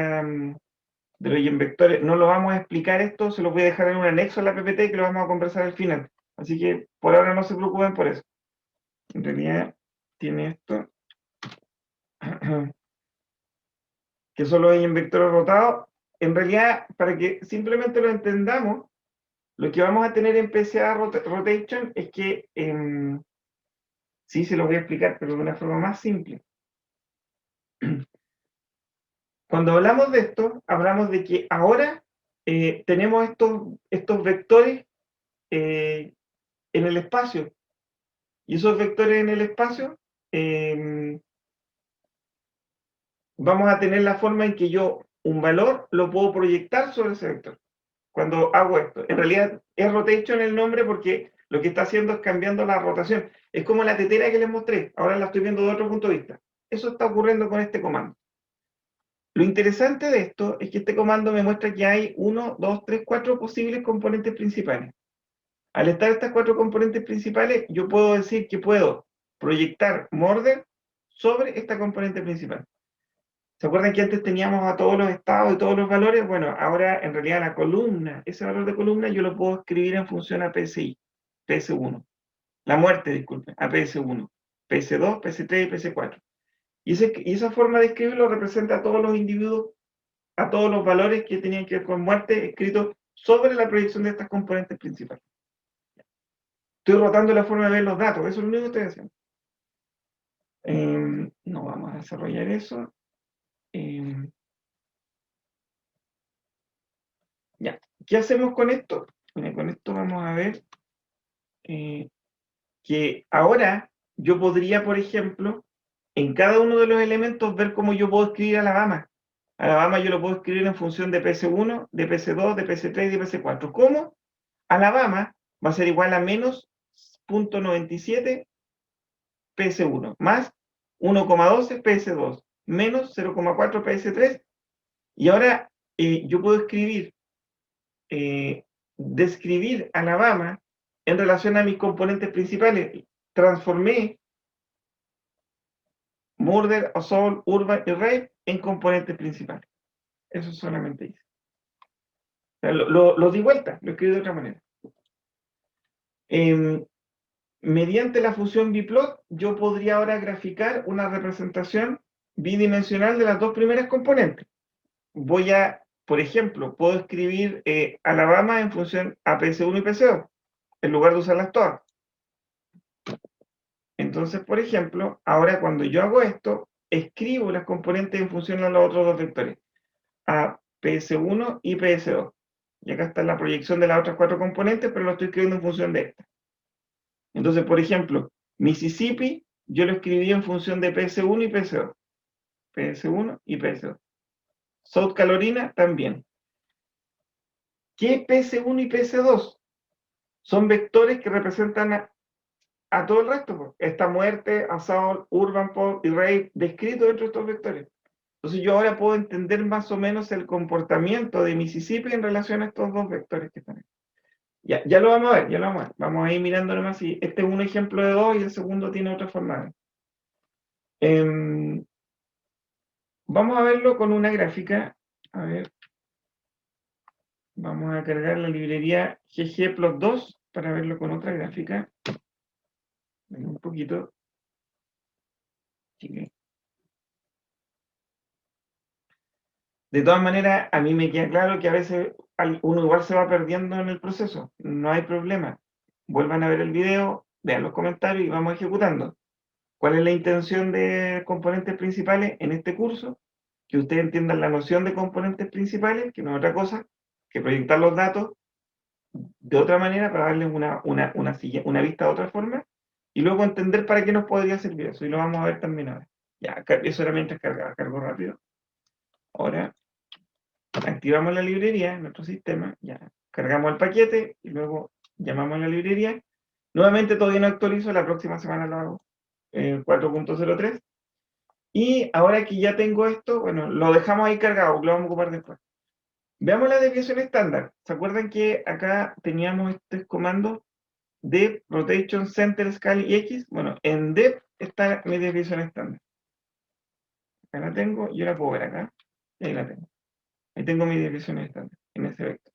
Speaker 1: los eigenvectores. No lo vamos a explicar esto, se lo voy a dejar en un anexo a la PPT que lo vamos a conversar al final. Así que por ahora no se preocupen por eso. En realidad tiene esto, que son los eigenvectores rotados. En realidad, para que simplemente lo entendamos, lo que vamos a tener en PCA Rotation es que, sí, se lo voy a explicar, pero de una forma más simple. Cuando hablamos de esto, hablamos de que ahora tenemos estos vectores en el espacio. Y esos vectores en el espacio, vamos a tener la forma en que yo un valor lo puedo proyectar sobre ese vector. Cuando hago esto, en realidad es rotation el nombre porque lo que está haciendo es cambiando la rotación. Es como la tetera que les mostré, ahora la estoy viendo de otro punto de vista. Eso está ocurriendo con este comando. Lo interesante de esto es que este comando me muestra que hay 1, 2, 3, 4 posibles componentes principales. Al estar estas 4 componentes principales, yo puedo decir que puedo proyectar Morder sobre esta componente principal. ¿Se acuerdan que antes teníamos a todos los estados y todos los valores? Bueno, ahora en realidad la columna, ese valor de columna yo lo puedo escribir en función a PSI, PS1. La muerte, disculpen, a PS1, PS2, PS3 y PS4. Y esa forma de escribirlo representa a todos los individuos, a todos los valores que tenían que ver con muerte, escritos sobre la proyección de estas componentes principales. Estoy rotando la forma de ver los datos, eso es lo único que estoy haciendo. No vamos a desarrollar eso. Ya, ¿qué hacemos con esto? Bueno, con esto vamos a ver que ahora yo podría, por ejemplo, en cada uno de los elementos ver cómo yo puedo escribir Alabama. Alabama yo lo puedo escribir en función de PS1, de PS2, de PS3 y de PS4. ¿Cómo? Alabama va a ser igual a menos 0.97 PS1, más 1,12 PS2, menos 0,4 PS3. Y ahora yo puedo escribir, describir Alabama en relación a mis componentes principales. Transformé Murder, Assault, Urban y Rape en componentes principales. Eso solamente hice. O sea, lo di vuelta, lo escribí de otra manera. Mediante la función bplot, yo podría ahora graficar una representación bidimensional de las dos primeras componentes. Voy a, por ejemplo, puedo escribir Alabama en función a PS1 y PS2, en lugar de usarlas todas. Entonces, por ejemplo, ahora cuando yo hago esto, escribo las componentes en función a los otros dos vectores, a PS1 y PS2. Y acá está la proyección de las otras 4 componentes, pero lo estoy escribiendo en función de esta. Entonces, por ejemplo, Mississippi, yo lo escribí en función de PS1 y PS2. PS1 y PS2. South Carolina también. ¿Qué PS1 y PS2? Son vectores que representan a todo el resto. Pues. Esta muerte, assault, urban pop y rape, descrito dentro de estos vectores. Entonces yo ahora puedo entender más o menos el comportamiento de Mississippi en relación a estos dos vectores que están aquí. Ya lo vamos a ver, ya lo vamos a ver. Vamos a ir mirando nomás si este es un ejemplo de dos y el segundo tiene otra forma. Vamos a verlo con una gráfica. A ver. Vamos a cargar la librería ggplot2 para verlo con otra gráfica. Ven un poquito. Sí. De todas maneras, a mí me queda claro que a veces uno igual se va perdiendo en el proceso. No hay problema. Vuelvan a ver el video, vean los comentarios y vamos ejecutando. ¿Cuál es la intención de componentes principales en este curso? Que ustedes entiendan la noción de componentes principales, que no es otra cosa que proyectar los datos de otra manera para darles una vista de otra forma y luego entender para qué nos podría servir eso. Y lo vamos a ver también ahora. Ya, eso era mientras cargaba, cargo rápido. Ahora activamos la librería en nuestro sistema, ya cargamos el paquete y luego llamamos a la librería. Nuevamente todavía no actualizo, la próxima semana lo hago, 4.03. Y ahora que ya tengo esto, bueno, lo dejamos ahí cargado, lo vamos a ocupar después. Veamos la desviación estándar. ¿Se acuerdan que acá teníamos este comando dep, rotation, center, scale y x? Bueno, en dep está mi desviación estándar. Acá la tengo, yo la puedo ver acá, y ahí la tengo. Ahí tengo mi desviación estándar, en ese vector.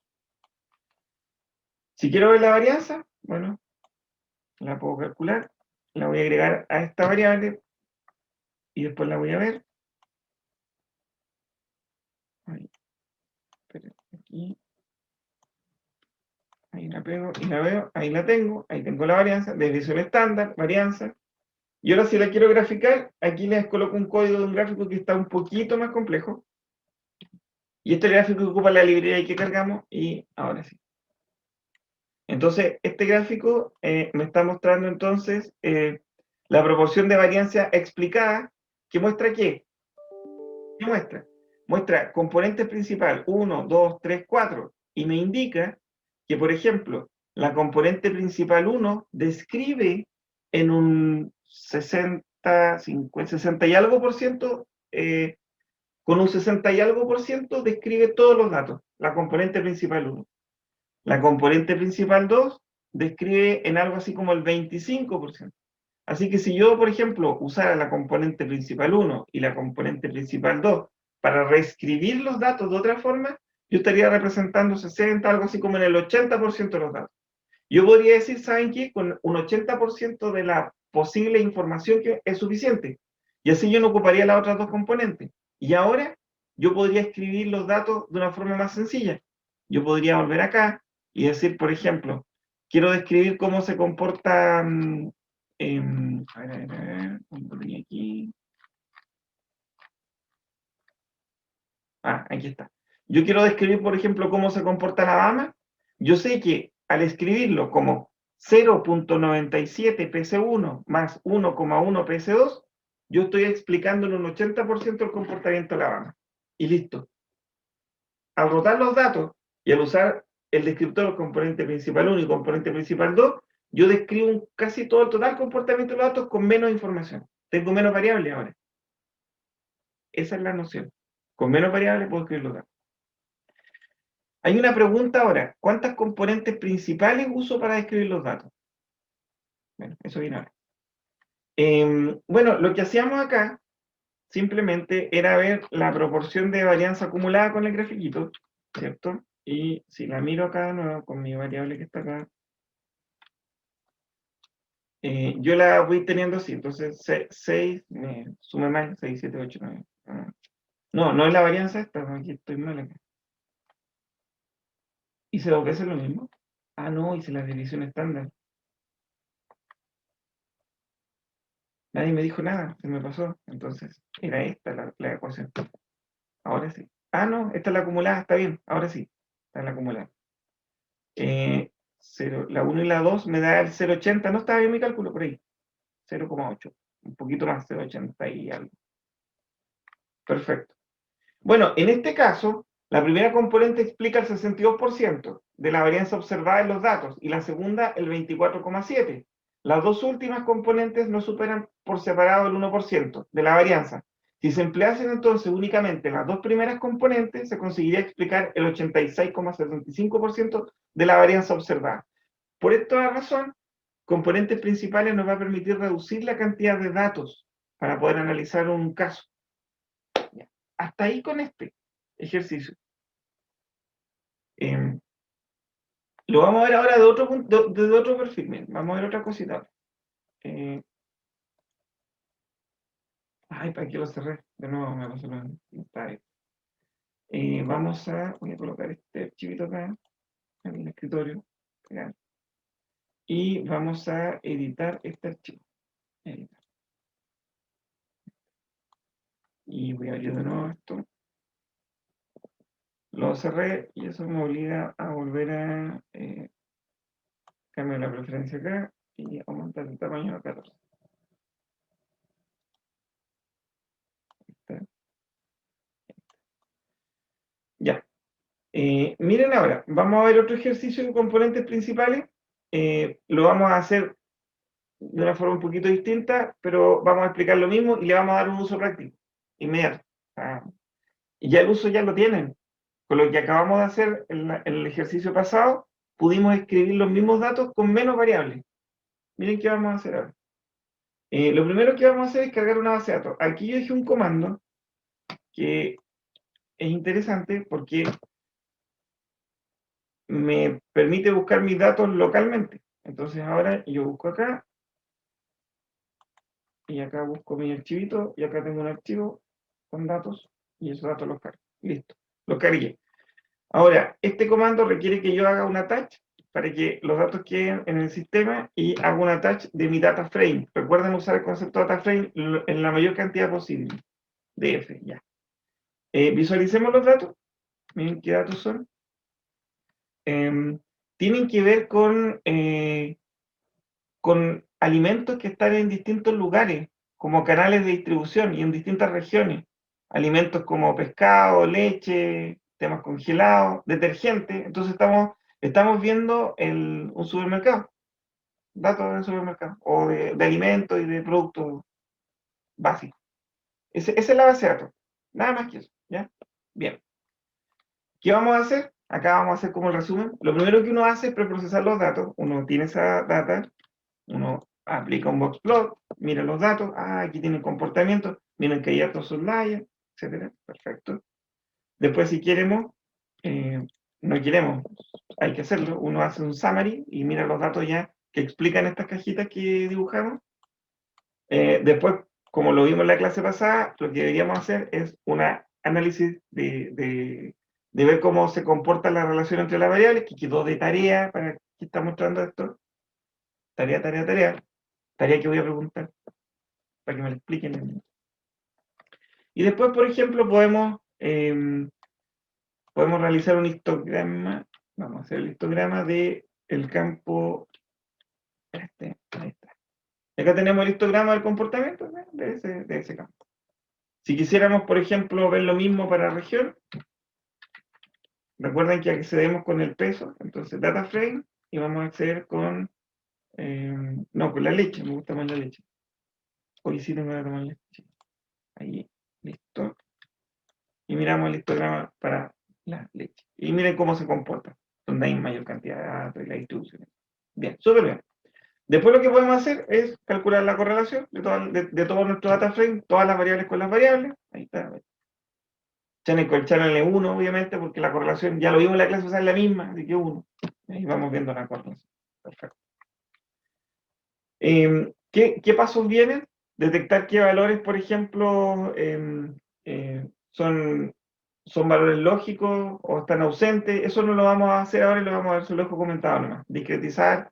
Speaker 1: Si quiero ver la varianza, bueno, la puedo calcular, la voy a agregar a esta variable, y después la voy a ver. Ahí, espera, aquí. Ahí la pego y la veo, ahí la tengo, ahí tengo la varianza, desviación estándar, varianza. Y ahora si la quiero graficar, aquí les coloco un código de un gráfico que está un poquito más complejo. Y este gráfico ocupa la librería que cargamos, y ahora sí. Entonces, este gráfico me está mostrando entonces la proporción de varianza explicada, que muestra ¿qué? ¿Qué muestra? Muestra componente principal 1, 2, 3, 4, y me indica que, por ejemplo, la componente principal 1 describe en un 60, 50, 60 y algo por ciento, con un 60 y algo por ciento describe todos los datos, la componente principal 1. La componente principal 2 describe en algo así como el 25%. Así que si yo, por ejemplo, usara la componente principal 1 y la componente principal 2 para reescribir los datos de otra forma, yo estaría representando 60, algo así como en el 80% de los datos. Yo podría decir, ¿saben qué? Con un 80% de la posible información que es suficiente. Y así yo no ocuparía las otras dos componentes. Y ahora yo podría escribir los datos de una forma más sencilla. Yo podría volver acá y decir, por ejemplo, quiero describir cómo se comporta... a ver, ¿dónde lo tenía aquí? Ah, aquí está. Yo quiero describir, por ejemplo, cómo se comporta la dama. Yo sé que al escribirlo como 0.97 PC1 más 1,1 PC2, yo estoy explicando en un 80% el comportamiento de la dama. Y listo. Al rotar los datos y al usar el descriptor componente principal 1 y componente principal 2, yo describo casi todo el total comportamiento de los datos con menos información. Tengo menos variables ahora. Esa es la noción. Con menos variables puedo escribir los datos. Hay una pregunta ahora, ¿cuántas componentes principales uso para describir los datos? Bueno, eso viene ahora. Bueno, lo que hacíamos acá simplemente era ver la proporción de varianza acumulada con el grafiquito, ¿cierto? Y si la miro acá de nuevo con mi variable que está acá, yo la voy teniendo así, entonces 6, sume más, 6, 7, 8, 9. No, no es la varianza esta, no, aquí estoy mal acá. ¿Hice dos veces lo mismo? Ah, no, hice la división estándar. Nadie me dijo nada, se me pasó. Entonces, era esta la ecuación. Ahora sí. Ah, no, esta es la acumulada, está bien. Ahora sí, está la acumulada. La 1 y la 2 me da el 0,80. No estaba bien mi cálculo por ahí. 0,8. Un poquito más, 0,80 y algo. Perfecto. Bueno, en este caso, la primera componente explica el 62% de la varianza observada en los datos y la segunda el 24,7%. Las dos últimas componentes no superan por separado el 1% de la varianza. Si se empleasen entonces únicamente las dos primeras componentes, se conseguiría explicar el 86,75% de la varianza observada. Por esta razón, componentes principales nos va a permitir reducir la cantidad de datos para poder analizar un caso. Hasta ahí con este ejercicio. Lo vamos a ver ahora desde otro perfil. Bien, vamos a ver otra cosita. Ay, ¿para qué lo cerré? De nuevo me pasó lo mismo. Voy a colocar este archivito acá en el escritorio. Acá, y vamos a editar este archivo. Editar. Y voy a abrir de nuevo esto. Lo cerré y eso me obliga a volver a cambiar la preferencia acá y aumentar el tamaño a 14. Ya. Miren ahora, vamos a ver otro ejercicio de componentes principales. Lo vamos a hacer de una forma un poquito distinta, pero vamos a explicar lo mismo y le vamos a dar un uso práctico, inmediato. Y ya el uso ya lo tienen. Con lo que acabamos de hacer en el ejercicio pasado, pudimos escribir los mismos datos con menos variables. Miren qué vamos a hacer ahora. Lo primero que vamos a hacer es cargar una base de datos. Aquí yo dejé un comando que es interesante porque me permite buscar mis datos localmente. Entonces ahora yo busco acá, y acá busco mi archivito, y acá tengo un archivo con datos, y esos datos los cargo. Listo, los cargué. Ahora, este comando requiere que yo haga un attach para que los datos queden en el sistema y haga un attach de mi data frame. Recuerden usar el concepto data frame en la mayor cantidad posible. DF, ya. Visualicemos los datos. Miren qué datos son. Tienen que ver con alimentos que están en distintos lugares, como canales de distribución y en distintas regiones. Alimentos como pescado, leche, temas congelados, detergentes. Entonces estamos viendo un supermercado, datos del supermercado, o de alimentos y de productos básicos. Esa es la base de datos. Nada más que eso, ¿ya? Bien. ¿Qué vamos a hacer? Acá vamos a hacer como el resumen. Lo primero que uno hace es preprocesar los datos. Uno tiene esa data, uno aplica un boxplot, mira los datos, aquí tiene comportamiento, miren que hay datos outliers, etcétera, perfecto. Después si queremos, no queremos, hay que hacerlo, uno hace un summary y mira los datos ya que explican estas cajitas que dibujamos. Después, como lo vimos en la clase pasada, lo que deberíamos hacer es un análisis de ver cómo se comporta la relación entre las variables, que quedó de tarea para que está mostrando esto. Tarea que voy a preguntar para que me lo expliquen. Y después, por ejemplo, podemos realizar un histograma. Vamos a hacer el histograma del campo. Ahí está. Y acá tenemos el histograma del comportamiento, ¿no?, de ese campo. Si quisiéramos, por ejemplo, ver lo mismo para región, recuerden que accedemos con el peso, entonces data frame, y vamos a acceder con, no, con la leche, me gusta más la leche. Hoy sí tengo que tomar leche. Ahí, listo. Y miramos el histograma para la leche. Y miren cómo se comporta, donde hay mayor cantidad de datos y la distribución. Bien, súper bien. Después lo que podemos hacer es calcular la correlación de todo nuestro data frame, todas las variables con las variables. Ahí está. Channel 1, obviamente, porque la correlación, ya lo vimos en la clase, es la misma, así que 1. Ahí vamos viendo la correlación. Perfecto. ¿Qué pasos vienen? Detectar qué valores, por ejemplo, son valores lógicos o están ausentes. Eso no lo vamos a hacer ahora y lo vamos a ver, solo lo dejo comentado nomás. Discretizar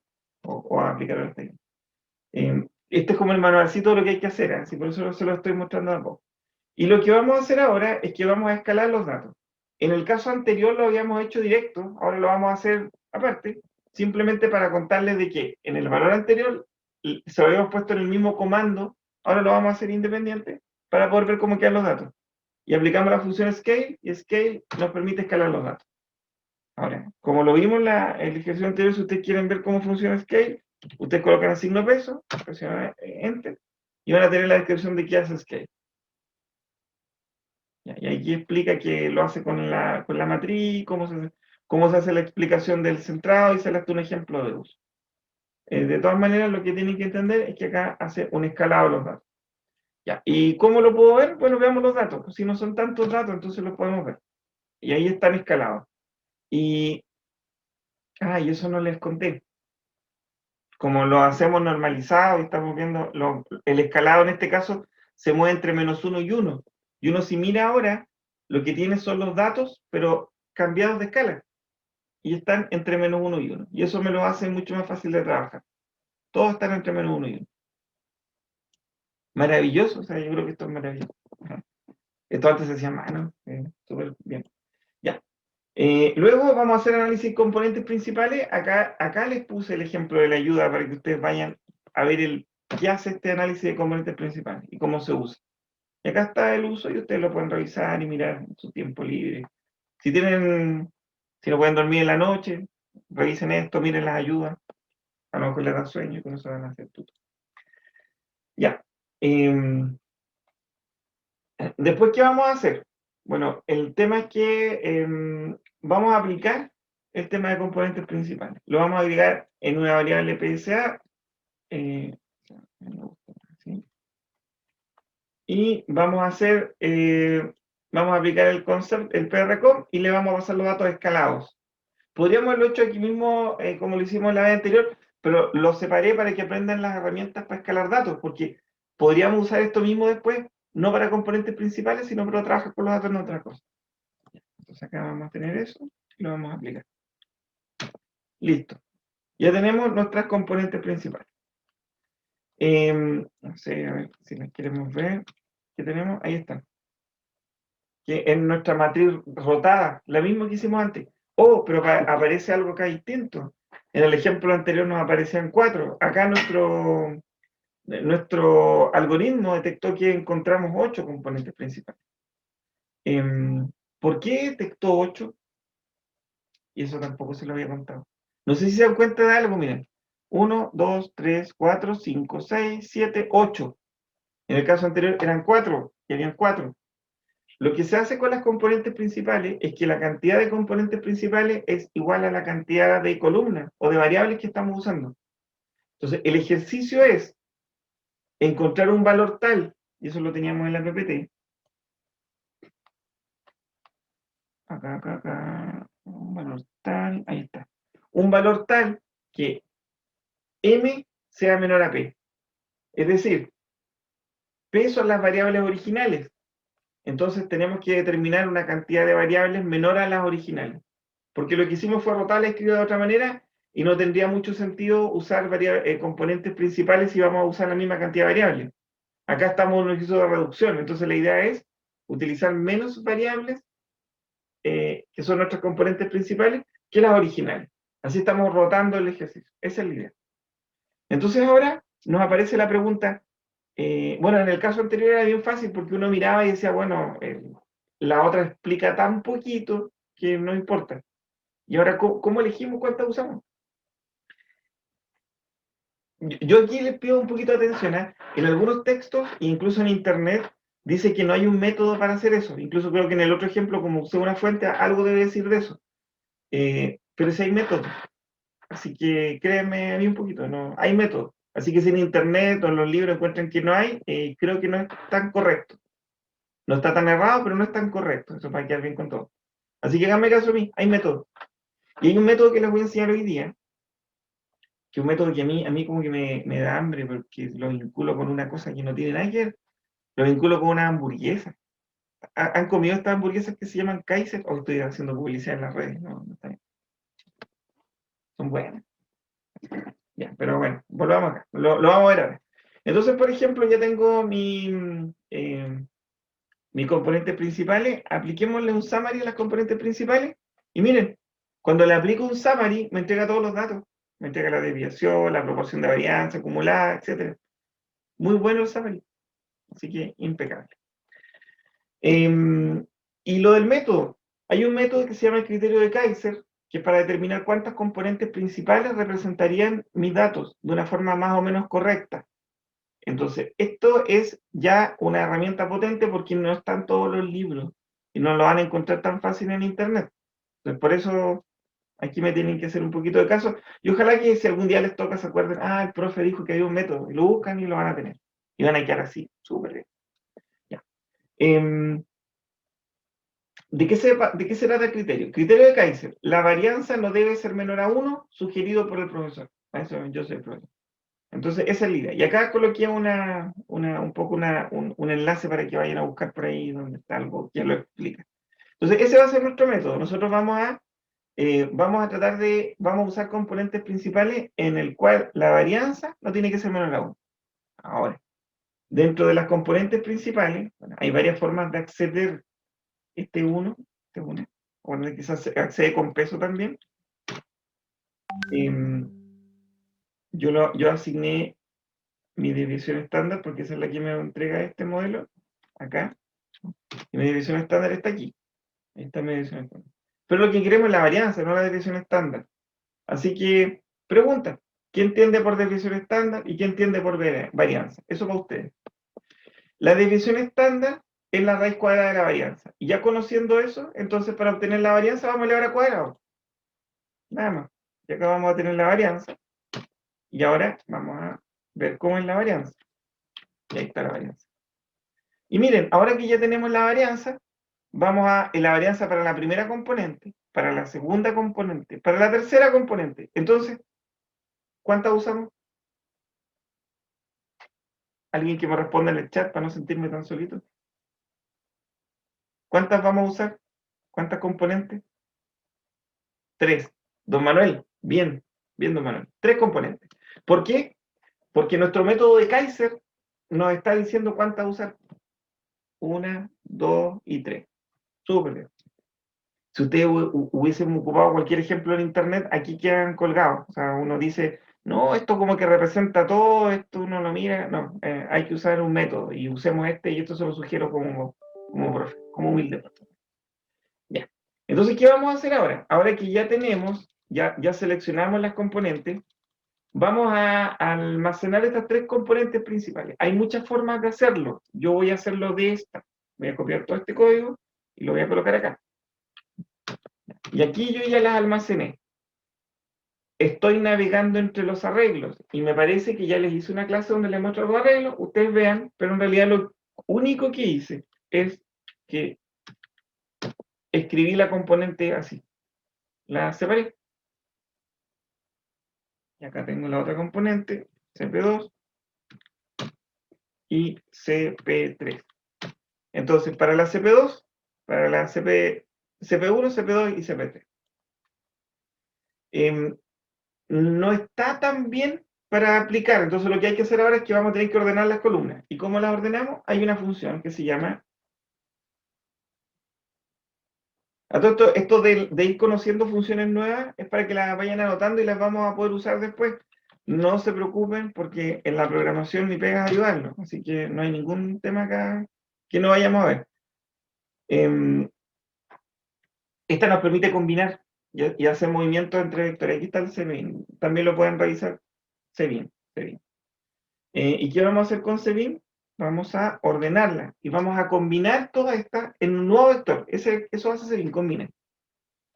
Speaker 1: o aplicar el técnico. Este es como el manualcito de lo que hay que hacer, así por eso se lo estoy mostrando a poco. Y lo que vamos a hacer ahora es que vamos a escalar los datos. En el caso anterior lo habíamos hecho directo, ahora lo vamos a hacer aparte, simplemente para contarles de que en el valor anterior se lo habíamos puesto en el mismo comando, ahora lo vamos a hacer independiente para poder ver cómo quedan los datos. Y aplicamos la función scale, y scale nos permite escalar los datos. Ahora, como lo vimos en el ejercicio anterior, si ustedes quieren ver cómo funciona scale, ustedes colocan el signo peso, presionan enter, y van a tener la descripción de qué hace scale. Y aquí explica que lo hace con la matriz, cómo se hace la explicación del centrado, y se le hace un ejemplo de uso. De todas maneras, lo que tienen que entender es que acá hace un escalado de los datos. Ya. ¿Y cómo lo puedo ver? Bueno, veamos los datos. Pues si no son tantos datos, entonces los podemos ver. Y ahí están escalados. Y eso no les conté. Como lo hacemos normalizado y estamos viendo, el escalado en este caso se mueve entre -1 y 1. Y uno, si mira ahora, lo que tiene son los datos, pero cambiados de escala. Y están entre -1 y 1. Y eso me lo hace mucho más fácil de trabajar. Todos están entre -1 y 1. Maravilloso, o sea, yo creo que esto es maravilloso. Esto antes se hacía mano, súper bien. Ya. Luego vamos a hacer análisis de componentes principales. Acá les puse el ejemplo de la ayuda para que ustedes vayan a ver qué hace este análisis de componentes principales y cómo se usa. Y acá está el uso y ustedes lo pueden revisar y mirar en su tiempo libre. Si no pueden dormir en la noche, revisen esto, miren las ayudas. A lo mejor les da sueño y con eso van a hacer tuto. Ya. Después, ¿qué vamos a hacer? Bueno, el tema es que vamos a aplicar el tema de componentes principales. Lo vamos a agregar en una variable PSA. y vamos a hacer, vamos a aplicar el concept, el PRCOM, y le vamos a pasar los datos escalados. Podríamos haberlo hecho aquí mismo, como lo hicimos la vez anterior, pero lo separé para que aprendan las herramientas para escalar datos, porque podríamos usar esto mismo después, no para componentes principales, sino para trabajar con los datos en otra cosa. Entonces acá vamos a tener eso y lo vamos a aplicar. Listo. Ya tenemos nuestras componentes principales. No sé, a ver si las queremos ver. ¿Qué tenemos? Ahí están. Que en nuestra matriz rotada, la misma que hicimos antes. Oh, pero aparece algo acá distinto. En el ejemplo anterior nos aparecían 4. Acá nuestro algoritmo detectó que encontramos 8 componentes principales. ¿Por qué detectó 8? Y eso tampoco se lo había contado. No sé si se dan cuenta de algo, miren. 1, 2, 3, 4, 5, 6, 7, 8. En el caso anterior eran 4, y habían 4. Lo que se hace con las componentes principales es que la cantidad de componentes principales es igual a la cantidad de columnas o de variables que estamos usando. Entonces, el ejercicio es encontrar un valor tal, y eso lo teníamos en la PPT. Acá, un valor tal, ahí está. Un valor tal que M sea menor a P. Es decir, P son las variables originales. Entonces tenemos que determinar una cantidad de variables menor a las originales. Porque lo que hicimos fue rotarla escrita de otra manera y no tendría mucho sentido usar componentes principales si vamos a usar la misma cantidad de variables. Acá estamos en un ejercicio de reducción, entonces la idea es utilizar menos variables, que son nuestros componentes principales, que las originales. Así estamos rotando el ejercicio. Esa es la idea. Entonces ahora nos aparece la pregunta, bueno, en el caso anterior era bien fácil porque uno miraba y decía, bueno, la otra explica tan poquito que no importa. Y ahora, ¿cómo elegimos cuántas usamos? Yo aquí les pido un poquito de atención, ¿eh? En algunos textos, incluso en internet, dice que no hay un método para hacer eso. Incluso creo que en el otro ejemplo, como usé una fuente, algo debe decir de eso. Pero sí hay método. Así que créanme a mí un poquito, no hay método. Así que si en internet o en los libros encuentran que no hay, creo que no es tan correcto. No está tan errado, pero no es tan correcto. Eso para quedar bien con todo. Así que háganme caso a mí, hay método. Y hay un método que les voy a enseñar hoy día, que es un método que a mí como que me da hambre, porque lo vinculo con una cosa que no tiene nada que ver. Lo vinculo con una hamburguesa. ¿Han comido estas hamburguesas que se llaman Kaiser? O estoy haciendo publicidad en las redes, no está bien. Son buenas. Ya, pero bueno, volvamos acá. Lo vamos a ver ahora. Entonces, por ejemplo, ya tengo mis componentes principales. Apliquémosle un summary a las componentes principales. Y miren, cuando le aplico un summary, me entrega todos los datos. Me entrega la desviación, la proporción de varianza acumulada, etc. Muy bueno el summary. Así que impecable. Y lo del método. Hay un método que se llama el criterio de Kaiser, que es para determinar cuántas componentes principales representarían mis datos de una forma más o menos correcta. Entonces, esto es ya una herramienta potente porque no están todos los libros y no lo van a encontrar tan fácil en internet. Entonces, por eso aquí me tienen que hacer un poquito de caso. Y ojalá que si algún día les toca se acuerden, el profe dijo que había un método, y lo buscan y lo van a tener. Y van a quedar así, súper bien. Ya. ¿De qué se trata el criterio? Criterio de Kaiser. La varianza no debe ser menor a 1, sugerido por el profesor. A eso yo soy el profesor. Entonces, esa es la idea. Y acá coloqué un enlace para que vayan a buscar por ahí donde está algo que lo explica. Entonces, ese va a ser nuestro método. Nosotros vamos a usar componentes principales en el cual la varianza no tiene que ser menor a 1. Ahora, dentro de las componentes principales, bueno, hay varias formas de acceder este 1, o quizás accede con peso también. Yo asigné mi desviación estándar porque esa es la que me entrega este modelo, acá. Y mi desviación estándar está aquí. Esta es mi desviación estándar. Pero lo que queremos es la varianza, no la desviación estándar. Así que, pregunta, ¿quién entiende por desviación estándar y quién entiende por varianza? Eso para ustedes. La desviación estándar es la raíz cuadrada de la varianza. Y ya conociendo eso, entonces para obtener la varianza vamos a elevar a cuadrado. Nada más. Y acá vamos a tener la varianza. Y ahora vamos a ver cómo es la varianza. Y ahí está la varianza. Y miren, ahora que ya tenemos la varianza, vamos a la varianza para la primera componente, para la segunda componente, para la tercera componente. Entonces, ¿cuántas usamos? ¿Alguien que me responda en el chat para no sentirme tan solito? ¿Cuántas vamos a usar? ¿Cuántas componentes? 3. Don Manuel, bien, bien, don Manuel. 3 componentes. ¿Por qué? Porque nuestro método de Kaiser nos está diciendo cuántas usar. 1, 2 y 3. Súper bien. Si ustedes hubiesen ocupado cualquier ejemplo en internet, aquí quedan colgados. O sea, uno dice, no, esto como que representa todo, esto uno lo mira. No, hay que usar un método y usemos este y esto se lo sugiero como profe, como humilde persona. Ya. Entonces, ¿qué vamos a hacer ahora? Ahora que ya tenemos, ya seleccionamos las componentes, vamos a almacenar estas 3 componentes principales. Hay muchas formas de hacerlo. Yo voy a hacerlo de esta. Voy a copiar todo este código y lo voy a colocar acá. Y aquí yo ya las almacené. Estoy navegando entre los arreglos y me parece que ya les hice una clase donde les muestro los arreglos. Ustedes vean, pero en realidad lo único que hice es que escribí la componente así. La separé. Y acá tengo la otra componente, CP2 y CP3. Entonces, para la CP2, para la CP1, CP2 y CP3. No está tan bien para aplicar. Entonces, lo que hay que hacer ahora es que vamos a tener que ordenar las columnas. ¿Y cómo las ordenamos? Hay una función que se llama... A todo esto de ir conociendo funciones nuevas es para que las vayan anotando y las vamos a poder usar después. No se preocupen porque en la programación mi pega es ayudarlos, así que no hay ningún tema acá que no vayamos a ver. Esta nos permite combinar y hacer movimientos entre vectores. Aquí está el Cbin. También lo pueden revisar. Cbin. ¿Y qué vamos a hacer con Cbin? Vamos a ordenarla y vamos a combinar todas estas en un nuevo vector. Eso hace Cbin, combina.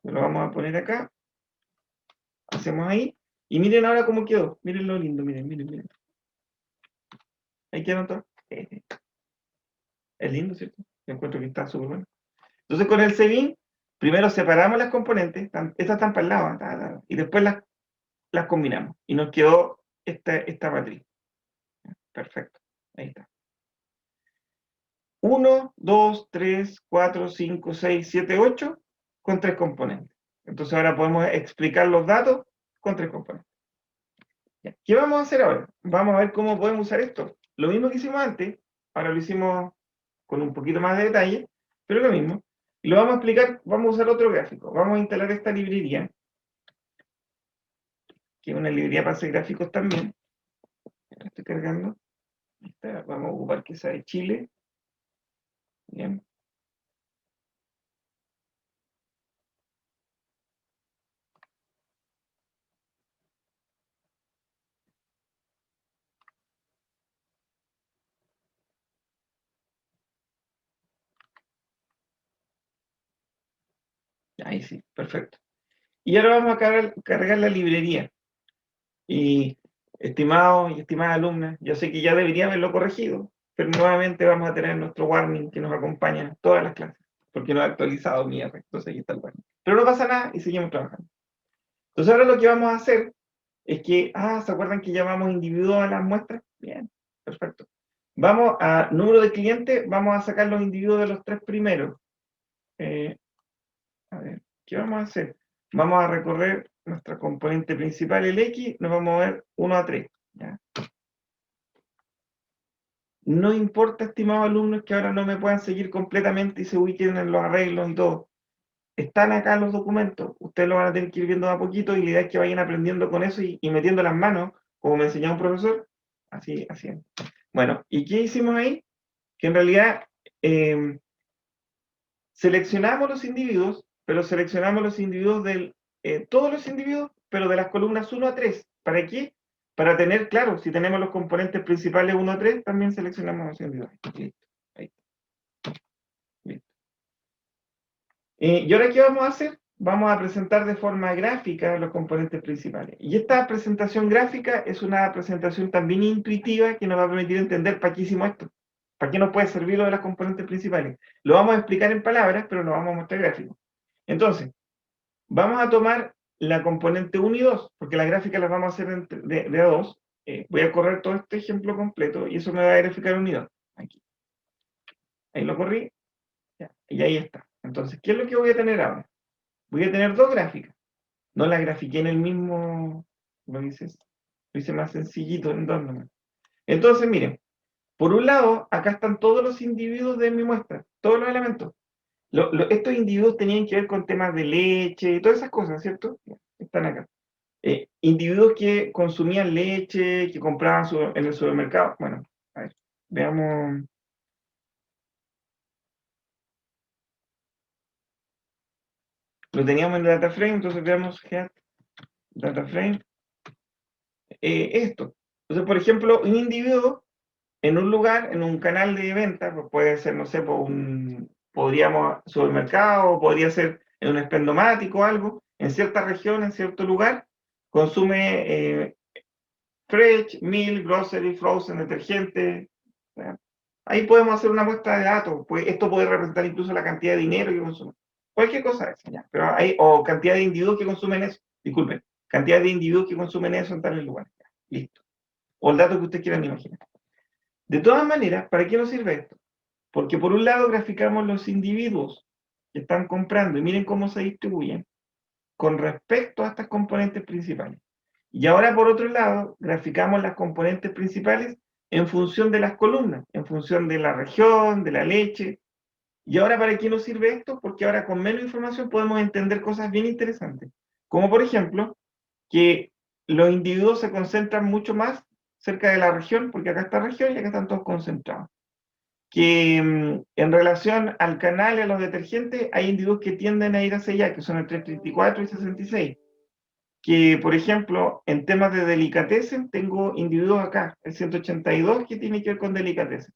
Speaker 1: Lo vamos a poner acá. Hacemos ahí. Y miren ahora cómo quedó. Miren lo lindo, miren. Ahí quedó todo. Es lindo, ¿cierto? Yo encuentro que está súper bueno. Entonces con el Cbin, primero separamos las componentes. Estas están para el lado. Y después las combinamos. Y nos quedó esta matriz. Perfecto. Ahí está. 1, 2, 3, 4, 5, 6, 7, 8 con 3 componentes. Entonces ahora podemos explicar los datos con 3 componentes. ¿Qué vamos a hacer ahora? Vamos a ver cómo podemos usar esto. Lo mismo que hicimos antes, ahora lo hicimos con un poquito más de detalle, pero lo mismo. Y lo vamos a explicar, vamos a usar otro gráfico. Vamos a instalar esta librería, que es una librería para hacer gráficos también. La estoy cargando. Vamos a ocupar que sea de Chile. Bien. Ahí sí, perfecto. Y ahora vamos a cargar la librería. Y estimados y estimadas alumnas, yo sé que ya debería haberlo corregido, pero nuevamente vamos a tener nuestro warning que nos acompaña en todas las clases, porque no ha actualizado mi R, entonces aquí está el warning. Pero no pasa nada y seguimos trabajando. Entonces ahora lo que vamos a hacer es que, ¿se acuerdan que llamamos individuos a las muestras? Bien, perfecto. Vamos a número de clientes, vamos a sacar los individuos de los 3 primeros. A ver, ¿qué vamos a hacer? Vamos a recorrer nuestra componente principal, el X, nos vamos a mover 1 a 3. ¿Ya? No importa, estimados alumnos, que ahora no me puedan seguir completamente y se ubiquen en los arreglos y todo. Están acá los documentos, ustedes lo van a tener que ir viendo de a poquito y la idea es que vayan aprendiendo con eso y metiendo las manos, como me enseñó un profesor. Así. Bueno, ¿y qué hicimos ahí? Que en realidad seleccionamos los individuos, pero seleccionamos los individuos todos los individuos, pero de las columnas 1 a 3. ¿Para qué? Para tener, claro, si tenemos los componentes principales 1 a 3, también seleccionamos los individuos. Listo. Ahí. Listo. ¿Y ahora qué vamos a hacer? Vamos a presentar de forma gráfica los componentes principales. Y esta presentación gráfica es una presentación también intuitiva que nos va a permitir entender para qué hicimos esto. ¿Para qué nos puede servir lo de las componentes principales? Lo vamos a explicar en palabras, pero lo vamos a mostrar gráficos. Entonces, vamos a tomar la componente 1 y 2, porque las gráficas las vamos a hacer de a 2. Voy a correr todo este ejemplo completo y eso me va a graficar 1 y 2. Aquí. Ahí lo corrí. Ya, y ahí está. Entonces, ¿qué es lo que voy a tener ahora? Voy a tener dos gráficas. No las grafiqué en el mismo, lo hice más sencillito en dos nomás. Entonces, miren, por un lado, acá están todos los individuos de mi muestra, todos los elementos. Estos individuos tenían que ver con temas de leche y todas esas cosas, ¿cierto? Están acá. Individuos que consumían leche, que compraban en el supermercado. Bueno, a ver, veamos. Lo teníamos en data frame, entonces veamos get data frame. Esto. Entonces, por ejemplo, un individuo en un lugar, en un canal de venta, pues puede ser, no sé, podríamos supermercado, podría ser en un espendomático o algo, en cierta región, en cierto lugar, consume fresh, milk, grocery, frozen, detergente. ¿Ya? Ahí podemos hacer una muestra de datos. Pues esto puede representar incluso la cantidad de dinero que consume. Cualquier cosa de esa, ¿ya? Pero o cantidad de individuos que consumen eso. Disculpen, cantidad de individuos que consumen eso en tales lugares. ¿Ya? Listo. O el dato que ustedes quieran imaginar. De todas maneras, ¿para qué nos sirve esto? Porque por un lado graficamos los individuos que están comprando y miren cómo se distribuyen con respecto a estas componentes principales. Y ahora por otro lado, graficamos las componentes principales en función de las columnas, en función de la región, de la leche. ¿Y ahora para qué nos sirve esto? Porque ahora con menos información podemos entender cosas bien interesantes. Como por ejemplo, que los individuos se concentran mucho más cerca de la región, porque acá está la región y acá están todos concentrados. Que en relación al canal y a los detergentes, hay individuos que tienden a ir hacia allá, que son el 334 y 66. Que, por ejemplo, en temas de delicatessen, tengo individuos acá, el 182, que tiene que ver con delicatessen.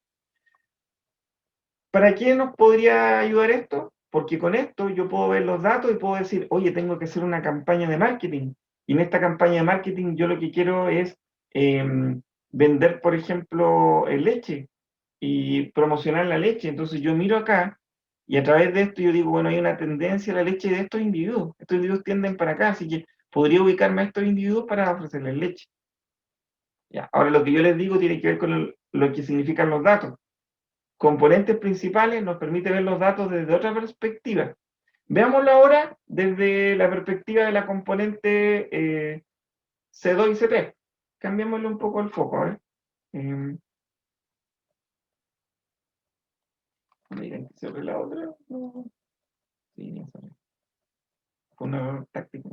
Speaker 1: ¿Para qué nos podría ayudar esto? Porque con esto yo puedo ver los datos y puedo decir, oye, tengo que hacer una campaña de marketing. Y en esta campaña de marketing yo lo que quiero es vender, por ejemplo, leche y promocionar la leche. Entonces yo miro acá y a través de esto yo digo, bueno, hay una tendencia a la leche de estos individuos. Estos individuos tienden para acá, así que podría ubicarme a estos individuos para ofrecerles leche. Ya. Ahora lo que yo les digo tiene que ver con lo que significan los datos. Componentes principales nos permite ver los datos desde otra perspectiva. Veámoslo ahora desde la perspectiva de la componente C2 y C3. Cambiémosle un poco el foco. Miren, se abre la otra. No. Sí, no sale. Fue un error táctico.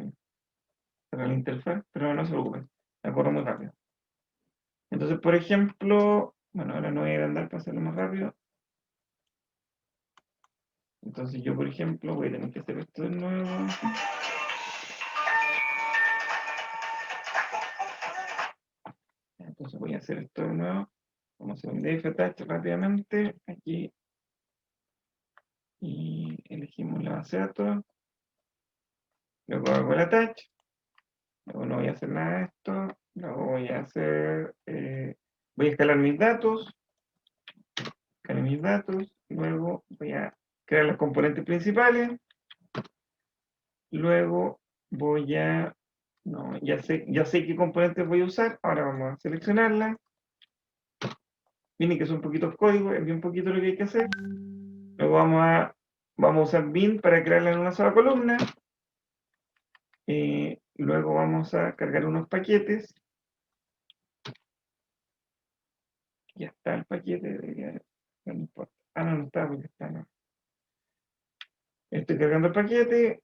Speaker 1: Cerrar la interfaz, pero no se preocupen. La corro muy rápido. Entonces, por ejemplo, bueno, ahora no voy a agrandar para hacerlo más rápido. Entonces yo, por ejemplo, voy a tener que hacer esto de nuevo. Entonces voy a hacer esto de nuevo. Vamos a hacer un df-attach rápidamente. Aquí. Y elegimos la base de datos. Luego hago el attach. Luego no voy a hacer nada de esto. Luego voy a hacer... voy a escalar mis datos. Escalar mis datos. Luego voy a crear los componentes principales. Luego voy a... No, ya sé qué componentes voy a usar. Ahora vamos a seleccionarla. Miren que es un poquito código, es bien poquito lo que hay que hacer. Luego vamos a usar bin para crearla en una sola columna. Luego vamos a cargar unos paquetes. Ya está el paquete. No importa. Ah, no está porque está. No. Estoy cargando el paquete.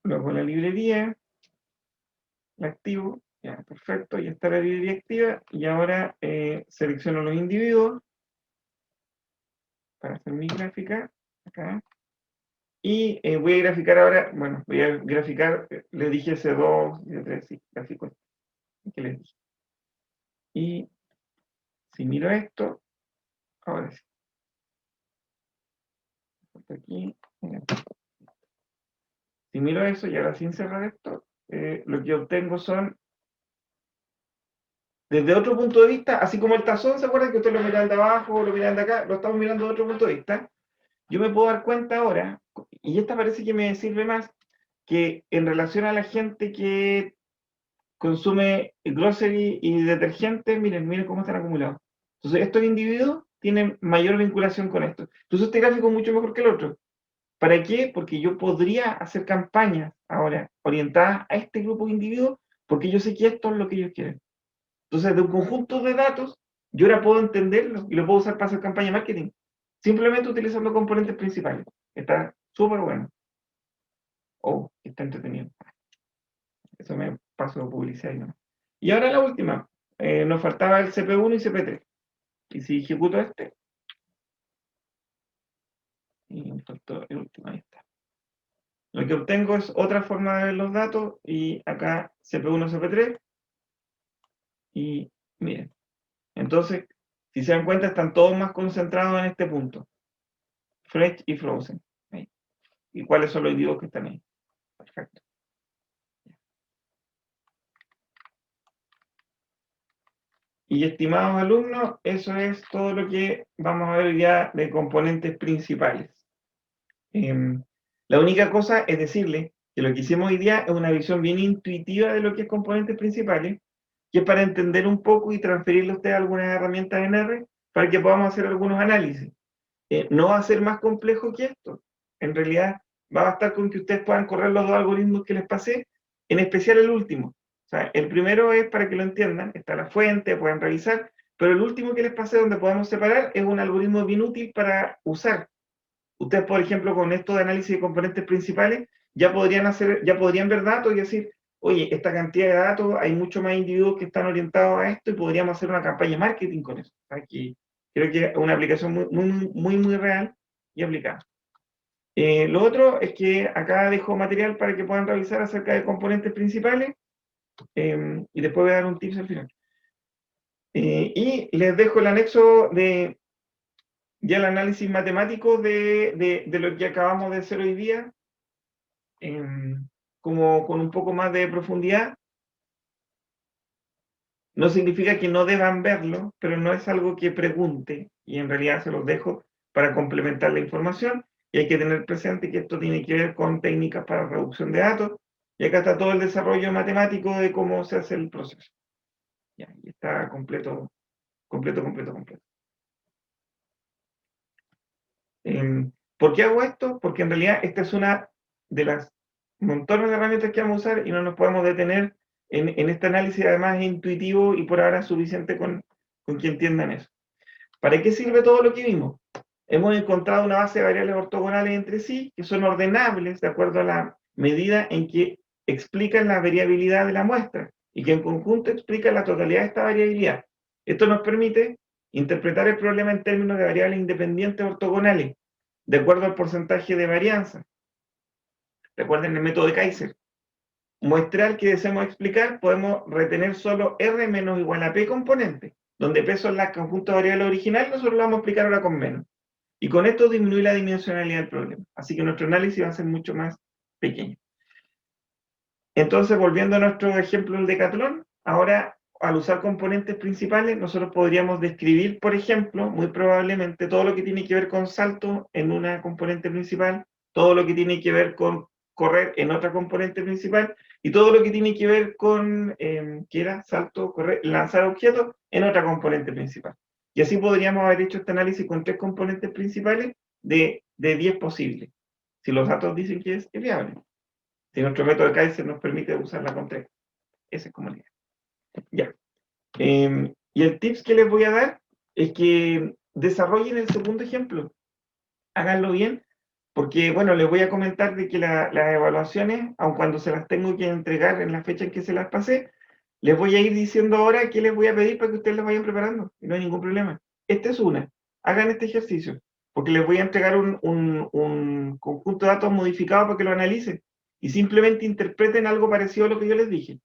Speaker 1: Luego la librería. La activo. Ya, perfecto. Ya está la librería activa. Y ahora selecciono los individuos para hacer mi gráfica. Acá. Y voy a graficar ahora, bueno, voy a graficar, le dije C2, C3, sí, gráfico que les dije. Y si miro esto, ahora sí. Aquí, si miro eso y ahora sin cerrar esto, lo que obtengo son desde otro punto de vista, así como el tazón, ¿se acuerdan que ustedes lo miran de abajo, lo miran de acá? Lo estamos mirando de otro punto de vista. Yo me puedo dar cuenta ahora, y esta parece que me sirve más, que en relación a la gente que consume grocery y detergentes, miren cómo están acumulados. Entonces, estos individuos tienen mayor vinculación con esto. Entonces, este gráfico es mucho mejor que el otro. ¿Para qué? Porque yo podría hacer campañas ahora orientadas a este grupo de individuos, porque yo sé que esto es lo que ellos quieren. Entonces, de un conjunto de datos, yo ahora puedo entenderlo y lo puedo usar para hacer campaña de marketing, simplemente utilizando componentes principales. Está súper bueno. Oh, está entretenido. Eso me paso de publicidad y no. Y ahora la última. Nos faltaba el CP1 y CP3. Y si ejecuto este, y me faltó el último, ahí está. Lo que obtengo es otra forma de ver los datos, y acá CP1, CP3, y miren. Entonces, si se dan cuenta, están todos más concentrados en este punto. Fresh y Frozen. Ahí. ¿Y cuáles son los individuos que están ahí? Perfecto. Y estimados alumnos, eso es todo lo que vamos a ver ya de componentes principales. La única cosa es decirle que lo que hicimos hoy día es una visión bien intuitiva de lo que es componentes principales, que es para entender un poco y transferirle a usted algunas herramientas en R para que podamos hacer algunos análisis. No va a ser más complejo que esto. En realidad va a bastar con que ustedes puedan correr los dos algoritmos que les pasé, en especial el último. O sea, el primero es para que lo entiendan, está la fuente, pueden revisar, pero el último que les pasé, donde podemos separar, es un algoritmo bien útil para usar. Ustedes, por ejemplo, con esto de análisis de componentes principales, ya podrían ver datos y decir, oye, esta cantidad de datos, hay mucho más individuos que están orientados a esto y podríamos hacer una campaña de marketing con eso. Aquí creo que es una aplicación muy real y aplicada. Lo otro es que acá dejo material para que puedan revisar acerca de componentes principales, y después voy a dar un tips al final. Y les dejo el anexo de ya el análisis matemático de lo que acabamos de hacer hoy día, como con un poco más de profundidad. No significa que no deban verlo, pero no es algo que pregunte, y en realidad se los dejo para complementar la información, y hay que tener presente que esto tiene que ver con técnicas para reducción de datos, y acá está todo el desarrollo matemático de cómo se hace el proceso. Ya, y está completo. ¿Por qué hago esto? Porque en realidad esta es una de las montones de herramientas que vamos a usar y no nos podemos detener en este análisis. Además es intuitivo y por ahora es suficiente con que entiendan eso. ¿Para qué sirve todo lo que vimos? Hemos encontrado una base de variables ortogonales entre sí que son ordenables de acuerdo a la medida en que explican la variabilidad de la muestra y que en conjunto explican la totalidad de esta variabilidad. Esto nos permite interpretar el problema en términos de variables independientes ortogonales, de acuerdo al porcentaje de varianza. Recuerden el método de Kaiser. Muestral que deseamos explicar, podemos retener solo R menos igual a P componente, donde P son las conjuntos de variables originales, nosotros lo vamos a explicar ahora con menos. Y con esto disminuye la dimensionalidad del problema. Así que nuestro análisis va a ser mucho más pequeño. Entonces, volviendo a nuestro ejemplo del decatlón, ahora al usar componentes principales, nosotros podríamos describir, por ejemplo, muy probablemente todo lo que tiene que ver con salto en una componente principal, todo lo que tiene que ver con correr en otra componente principal, y todo lo que tiene que ver con, ¿qué era? Salto, correr, lanzar objetos en otra componente principal. Y así podríamos haber hecho este análisis con 3 componentes principales de 10 posibles, si los datos dicen que es viable. Si nuestro método de Kaiser nos permite usarla con 3. Esa es como la idea. Ya. Y el tips que les voy a dar es que desarrollen el segundo ejemplo. Háganlo bien, porque, bueno, les voy a comentar de que las evaluaciones, aun cuando se las tengo que entregar en la fecha en que se las pasé, les voy a ir diciendo ahora qué les voy a pedir para que ustedes las vayan preparando. Y no hay ningún problema. Esta es una. Hagan este ejercicio, porque les voy a entregar un conjunto de datos modificado para que lo analicen. Y simplemente interpreten algo parecido a lo que yo les dije.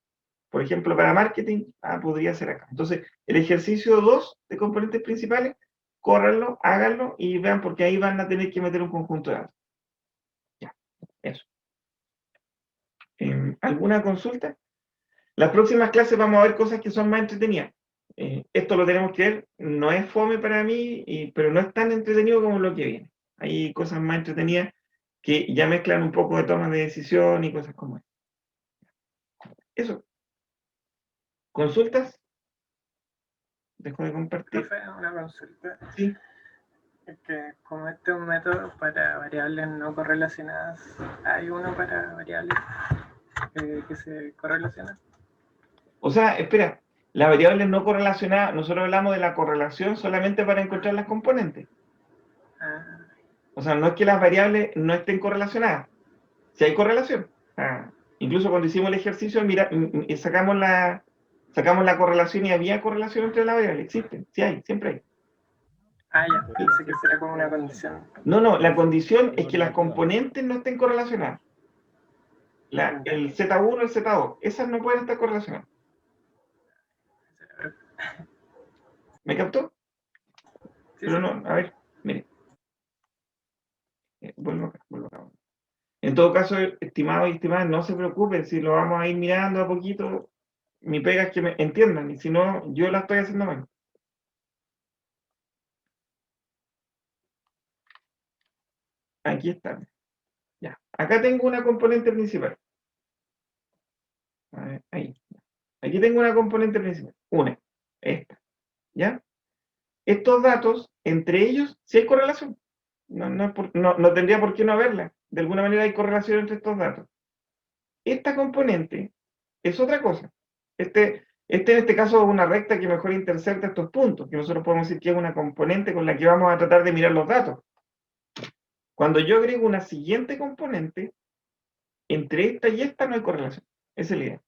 Speaker 1: Por ejemplo, para marketing, podría ser acá. Entonces, el ejercicio 2 de componentes principales, córranlo, háganlo y vean, porque ahí van a tener que meter un conjunto de datos. Ya, eso. ¿Alguna consulta? Las próximas clases vamos a ver cosas que son más entretenidas. Esto lo tenemos que ver, no es fome para mí, pero no es tan entretenido como lo que viene. Hay cosas más entretenidas que ya mezclan un poco de tomas de decisión y cosas como eso. ¿Consultas? Dejo de compartir.
Speaker 5: Profe, una consulta.
Speaker 1: Sí.
Speaker 5: Es que como este es un método para variables no correlacionadas, ¿hay uno para variables que se correlacionan?
Speaker 1: O sea, espera, las variables no correlacionadas, nosotros hablamos de la correlación solamente para encontrar las componentes.
Speaker 5: Ah,
Speaker 1: O sea, no es que las variables no estén correlacionadas. Si hay correlación. Incluso cuando hicimos el ejercicio, mira, sacamos la correlación y había correlación entre las variables. Existen, sí hay, siempre hay.
Speaker 5: ya, pensé que será como una condición.
Speaker 1: No, la condición es que las componentes no estén correlacionadas. El Z1, el Z2, esas no pueden estar correlacionadas. ¿Me captó?
Speaker 5: Sí,
Speaker 1: Pero no, a ver, mire. Vuelvo acá. En todo caso, estimados y estimadas, no se preocupen, si lo vamos a ir mirando a poquito. Mi pega es que me entiendan, y si no, yo la estoy haciendo mal. Aquí está. Ya. Acá tengo una componente principal. A ver, ahí. Aquí tengo una componente principal. Esta. ¿Ya? Estos datos, entre ellos, sí hay correlación. No tendría por qué no haberla. De alguna manera hay correlación entre estos datos. Esta componente es otra cosa. En este caso es una recta que mejor intercepta estos puntos, que nosotros podemos decir que es una componente con la que vamos a tratar de mirar los datos. Cuando yo agrego una siguiente componente, entre esta y esta no hay correlación. Esa es la idea.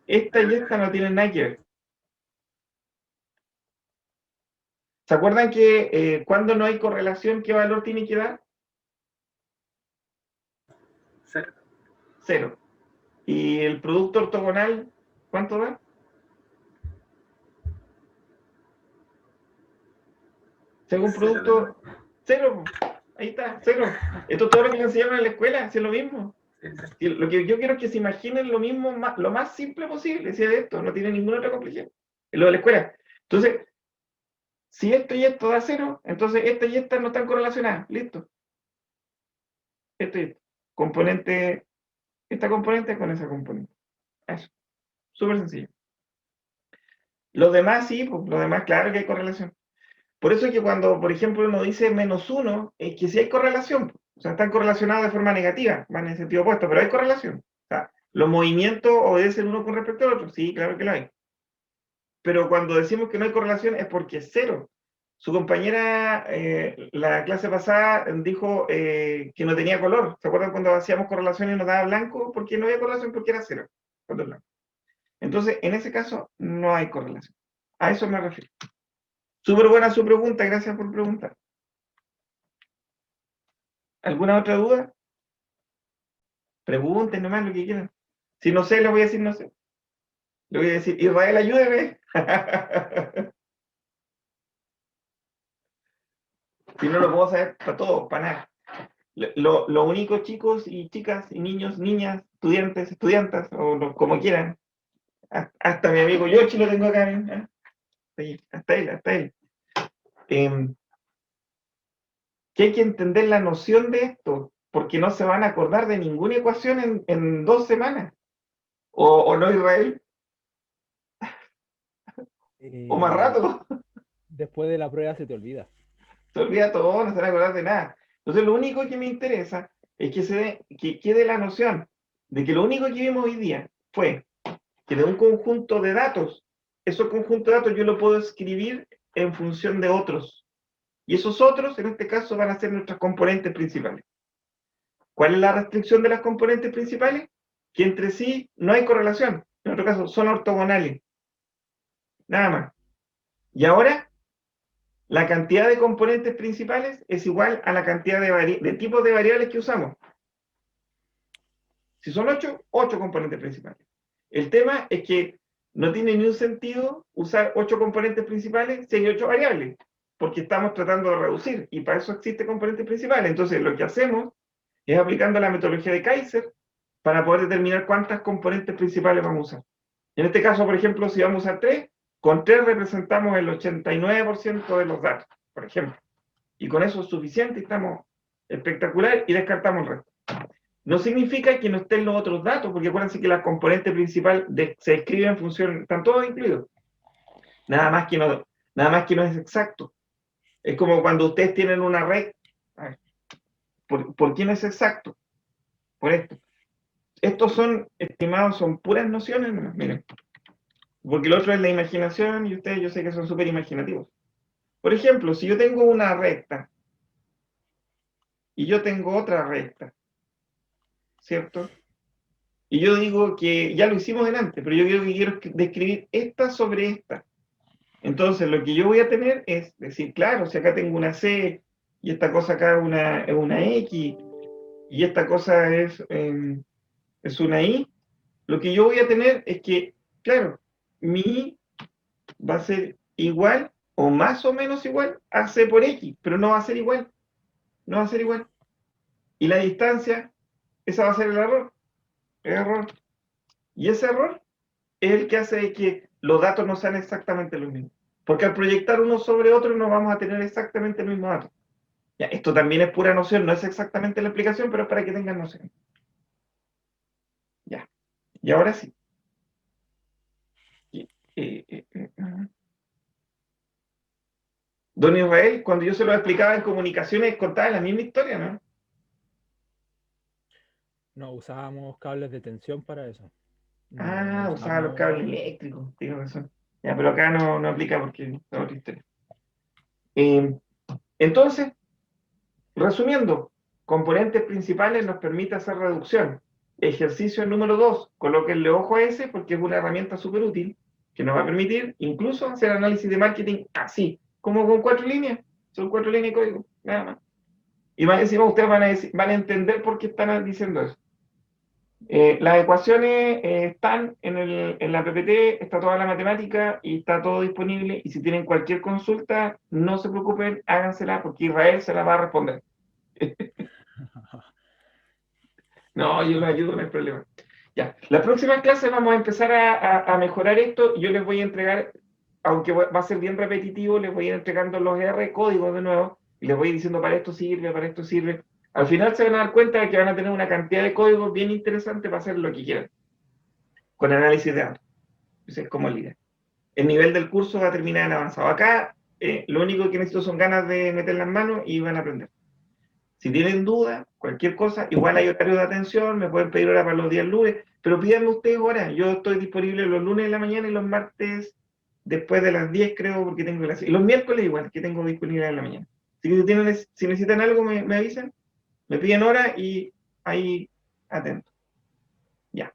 Speaker 1: Esta y esta no tienen nada que ver. ¿Se acuerdan que cuando no hay correlación, qué valor tiene que dar?
Speaker 5: 0.
Speaker 1: 0. ¿Y el producto ortogonal, cuánto da? según producto, 0. Ahí está, 0. Esto es todo lo que le enseñaron en la escuela, es lo mismo.
Speaker 5: Sí.
Speaker 1: Lo que yo quiero es que se imaginen lo mismo, lo más simple posible, si es esto, no tiene ninguna otra complejidad. Es lo de la escuela. Entonces, si esto y esto da 0, entonces esta y esta no están correlacionadas. Listo. Esto y esto. Componente, esta componente con esa componente. Eso. Súper sencillo. Los demás sí, pues los demás claro que hay correlación. Por eso es que cuando, por ejemplo, uno dice -1, es que sí hay correlación. O sea, están correlacionados de forma negativa, van en sentido opuesto, pero hay correlación. O sea, los movimientos obedecen uno con respecto al otro. Sí, claro que lo hay. Pero cuando decimos que no hay correlación es porque es 0. Su compañera, la clase pasada, dijo que no tenía color. ¿Se acuerdan cuando hacíamos correlación y nos daba blanco? Porque no había correlación porque era 0. Cuando es blanco. Entonces, en ese caso, no hay correlación. A eso me refiero. Súper buena su pregunta, gracias por preguntar. ¿Alguna otra duda? Pregunten nomás lo que quieran. Si no sé, le voy a decir no sé. Le voy a decir, Israel, ayúdeme. Si no lo puedo saber, para todo, para nada. Lo único, chicos y chicas y niños, niñas, estudiantes, estudiantas, o como quieran. Hasta mi amigo Yoshi lo tengo acá. Hasta él. Que hay que entender la noción de esto, porque no se van a acordar de ninguna ecuación en 2 semanas. ¿O no, Israel? ¿O más rato?
Speaker 6: Después de la prueba se te olvida.
Speaker 1: Se olvida todo, no se van a acordar de nada. Entonces lo único que me interesa es que quede la noción de que lo único que vimos hoy día fue que de un conjunto de datos, esos conjuntos de datos yo lo puedo escribir en función de otros. Y esos otros, en este caso, van a ser nuestras componentes principales. ¿Cuál es la restricción de las componentes principales? Que entre sí no hay correlación. En otro caso, son ortogonales. Nada más. Y ahora, la cantidad de componentes principales es igual a la cantidad de tipos de variables que usamos. Si son 8, 8 componentes principales. El tema es que no tiene ni un sentido usar 8 componentes principales si hay 8 variables, porque estamos tratando de reducir, y para eso existe componentes principales. Entonces, lo que hacemos es aplicando la metodología de Kaiser para poder determinar cuántas componentes principales vamos a usar. En este caso, por ejemplo, si vamos a usar 3, Con 3 representamos el 89% de los datos, por ejemplo. Y con eso es suficiente, estamos espectacular y descartamos el resto. No significa que no estén los otros datos, porque acuérdense que la componente principal se escribe en función, están todos incluidos. Nada más que no es exacto. Es como cuando ustedes tienen una red. ¿Por qué no es exacto? Por esto. Estos son, estimados, son puras nociones, ¿no? Miren. Porque lo otro es la imaginación y ustedes yo sé que son súper imaginativos. Por ejemplo, si yo tengo una recta y yo tengo otra recta, ¿cierto? Y yo digo que ya lo hicimos delante, pero yo quiero describir esta sobre esta. Entonces, lo que yo voy a tener es decir, claro, si acá tengo una C y esta cosa acá es una X y esta cosa es una Y, lo que yo voy a tener es que, claro, mi Y va a ser igual o más o menos igual a C por X, pero no va a ser igual. No va a ser igual. Y la distancia, esa va a ser el error. El error. Y ese error es el que hace que los datos no sean exactamente los mismos. Porque al proyectar uno sobre otro no vamos a tener exactamente el mismo dato. Ya, esto también es pura noción, no es exactamente la explicación, pero es para que tengan noción. Ya. Y ahora sí. Don Israel, cuando yo se lo explicaba en comunicaciones, contaba la misma historia, ¿no?
Speaker 6: No, usábamos cables de tensión para eso. No
Speaker 1: Usaba los
Speaker 6: usamos-
Speaker 1: cables eléctricos, tienes razón. Ya, pero acá no aplica porque es otra historia. Entonces, resumiendo, componentes principales nos permite hacer reducción. Ejercicio número 2, colóquenle ojo a ese porque es una herramienta súper útil que nos va a permitir incluso hacer análisis de marketing así, como con 4 líneas. Son 4 líneas de código, nada más. Y más encima ustedes van a entender por qué están diciendo eso. Las ecuaciones están en la PPT, está toda la matemática y está todo disponible. Y si tienen cualquier consulta, no se preocupen, hágansela porque Israel se la va a responder. No, yo los ayudo, no hay problema. Ya, la próxima clase vamos a empezar a mejorar esto. Yo les voy a entregar, aunque va a ser bien repetitivo, les voy a ir entregando los R códigos de nuevo y les voy a ir diciendo para esto sirve, para esto sirve. Al final se van a dar cuenta de que van a tener una cantidad de códigos bien interesante para hacer lo que quieran, con análisis de datos. Ese es como el líder. El nivel del curso va a terminar en avanzado. Acá, lo único que necesito son ganas de meter las manos y van a aprender. Si tienen dudas, cualquier cosa, igual hay horario de atención, me pueden pedir hora para los días lunes, pero pídanme ustedes horas. Yo estoy disponible los lunes de la mañana y los martes después de las 10, creo, porque tengo clase. Y los miércoles igual, que tengo disponible en la mañana. Así que si necesitan algo, me avisan, me piden hora y ahí atento. Ya.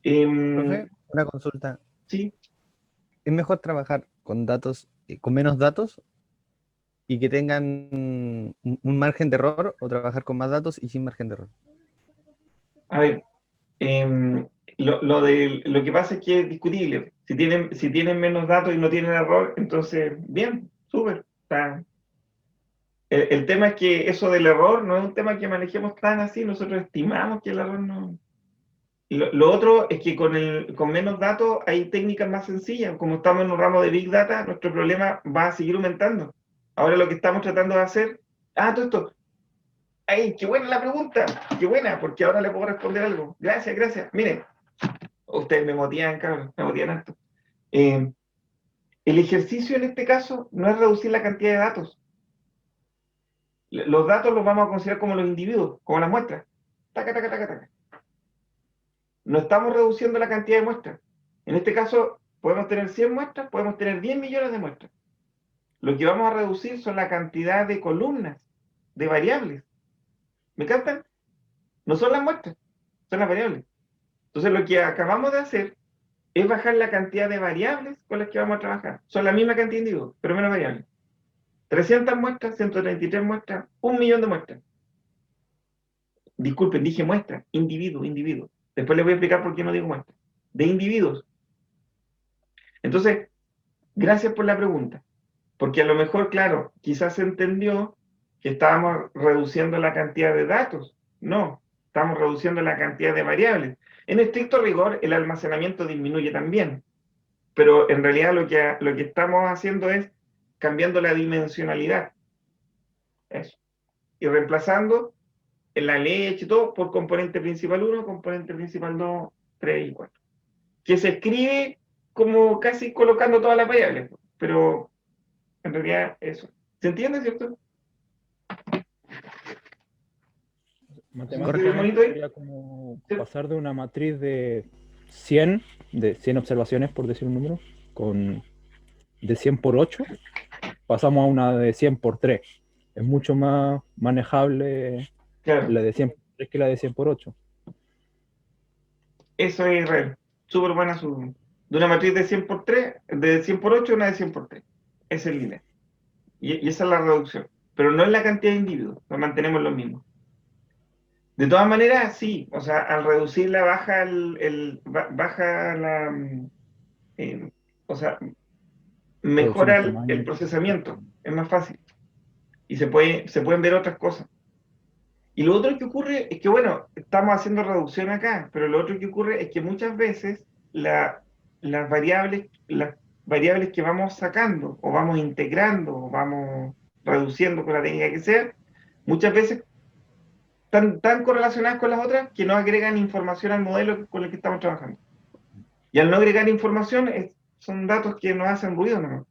Speaker 2: Profe, una consulta.
Speaker 1: Sí.
Speaker 2: ¿Es mejor trabajar con datos, con menos datos y que tengan un margen de error o trabajar con más datos y sin margen de error?
Speaker 1: A ver, lo que pasa es que es discutible. Si tienen menos datos y no tienen error, entonces, bien, súper. O sea, el tema es que eso del error no es un tema que manejemos tan así, nosotros estimamos que el error no... Lo otro es que con menos datos hay técnicas más sencillas. Como estamos en un ramo de Big Data, nuestro problema va a seguir aumentando. Ahora lo que estamos tratando de hacer... todo esto. ¡Ay, qué buena la pregunta! ¡Qué buena! Porque ahora le puedo responder algo. Gracias, gracias. Miren, ustedes me motivan, cabrón, me motivan harto. El ejercicio en este caso no es reducir la cantidad de datos. Los datos los vamos a considerar como los individuos, como las muestras. Taca, taca, taca, taca. No estamos reduciendo la cantidad de muestras. En este caso, podemos tener 100 muestras, podemos tener 10 millones de muestras. Lo que vamos a reducir son la cantidad de columnas, de variables. ¿Me captan? No son las muestras, son las variables. Entonces lo que acabamos de hacer es bajar la cantidad de variables con las que vamos a trabajar. Son la misma cantidad de individuos, pero menos variables. 300 muestras, 133 muestras, 1 millón de muestras. Disculpen, dije muestras, individuo. Después les voy a explicar por qué no digo muestras. De individuos. Entonces, gracias por la pregunta. Porque a lo mejor, claro, quizás se entendió que estábamos reduciendo la cantidad de datos. No, estamos reduciendo la cantidad de variables. En estricto rigor, el almacenamiento disminuye también. pero en realidad lo que estamos haciendo es cambiando la dimensionalidad. Eso. Y reemplazando en la leche y todo por componente principal 1, componente principal 2, 3 y 4. Que se escribe como casi colocando todas las variables, pero en realidad eso. ¿Se entiende, cierto?
Speaker 6: Matemáticamente sería como pasar de una matriz de 100 observaciones, por decir un número, de 100 por 8, pasamos a una de 100 por 3. Es mucho más manejable
Speaker 1: Claro.
Speaker 6: la de 100 por 3 que la de 100 por 8.
Speaker 1: Eso es Israel. Súper buena de una matriz de 100 por 3, de 100 por 8 a una de 100 por 3. Esa es la idea. Y esa es la reducción. Pero no es la cantidad de individuos, nos mantenemos los mismos. De todas maneras, sí, o sea, al reducirla baja baja la, o sea, mejora el procesamiento, es más fácil. Y se pueden ver otras cosas. Y lo otro que ocurre es que, bueno, estamos haciendo reducción acá, pero lo otro que ocurre es que muchas veces las variables que vamos sacando, o vamos integrando, o vamos reduciendo con la técnica que sea, muchas veces están tan correlacionadas con las otras que no agregan información al modelo con el que estamos trabajando. Y al no agregar información, son datos que nos hacen ruido, ¿no?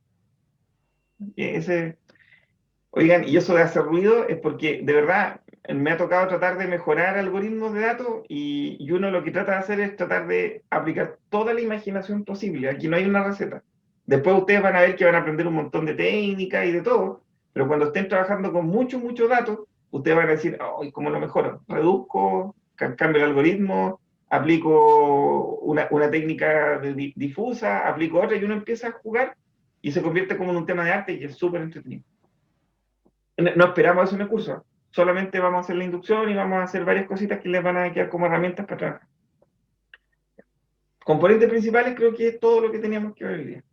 Speaker 1: Oigan, y eso de hacer ruido es porque de verdad me ha tocado tratar de mejorar algoritmos de datos y uno lo que trata de hacer es tratar de aplicar toda la imaginación posible. Aquí no hay una receta. Después ustedes van a ver que van a aprender un montón de técnicas y de todo, pero cuando estén trabajando con muchos datos, ustedes van a decir, ¡ay, cómo lo mejoro! Reduzco, cambio el algoritmo, aplico una técnica difusa, aplico otra, y uno empieza a jugar y se convierte como en un tema de arte y es súper entretenido. No esperamos eso en el curso, solamente vamos a hacer la inducción y vamos a hacer varias cositas que les van a quedar como herramientas para trabajar. Componentes principales creo que es todo lo que teníamos que ver hoy día.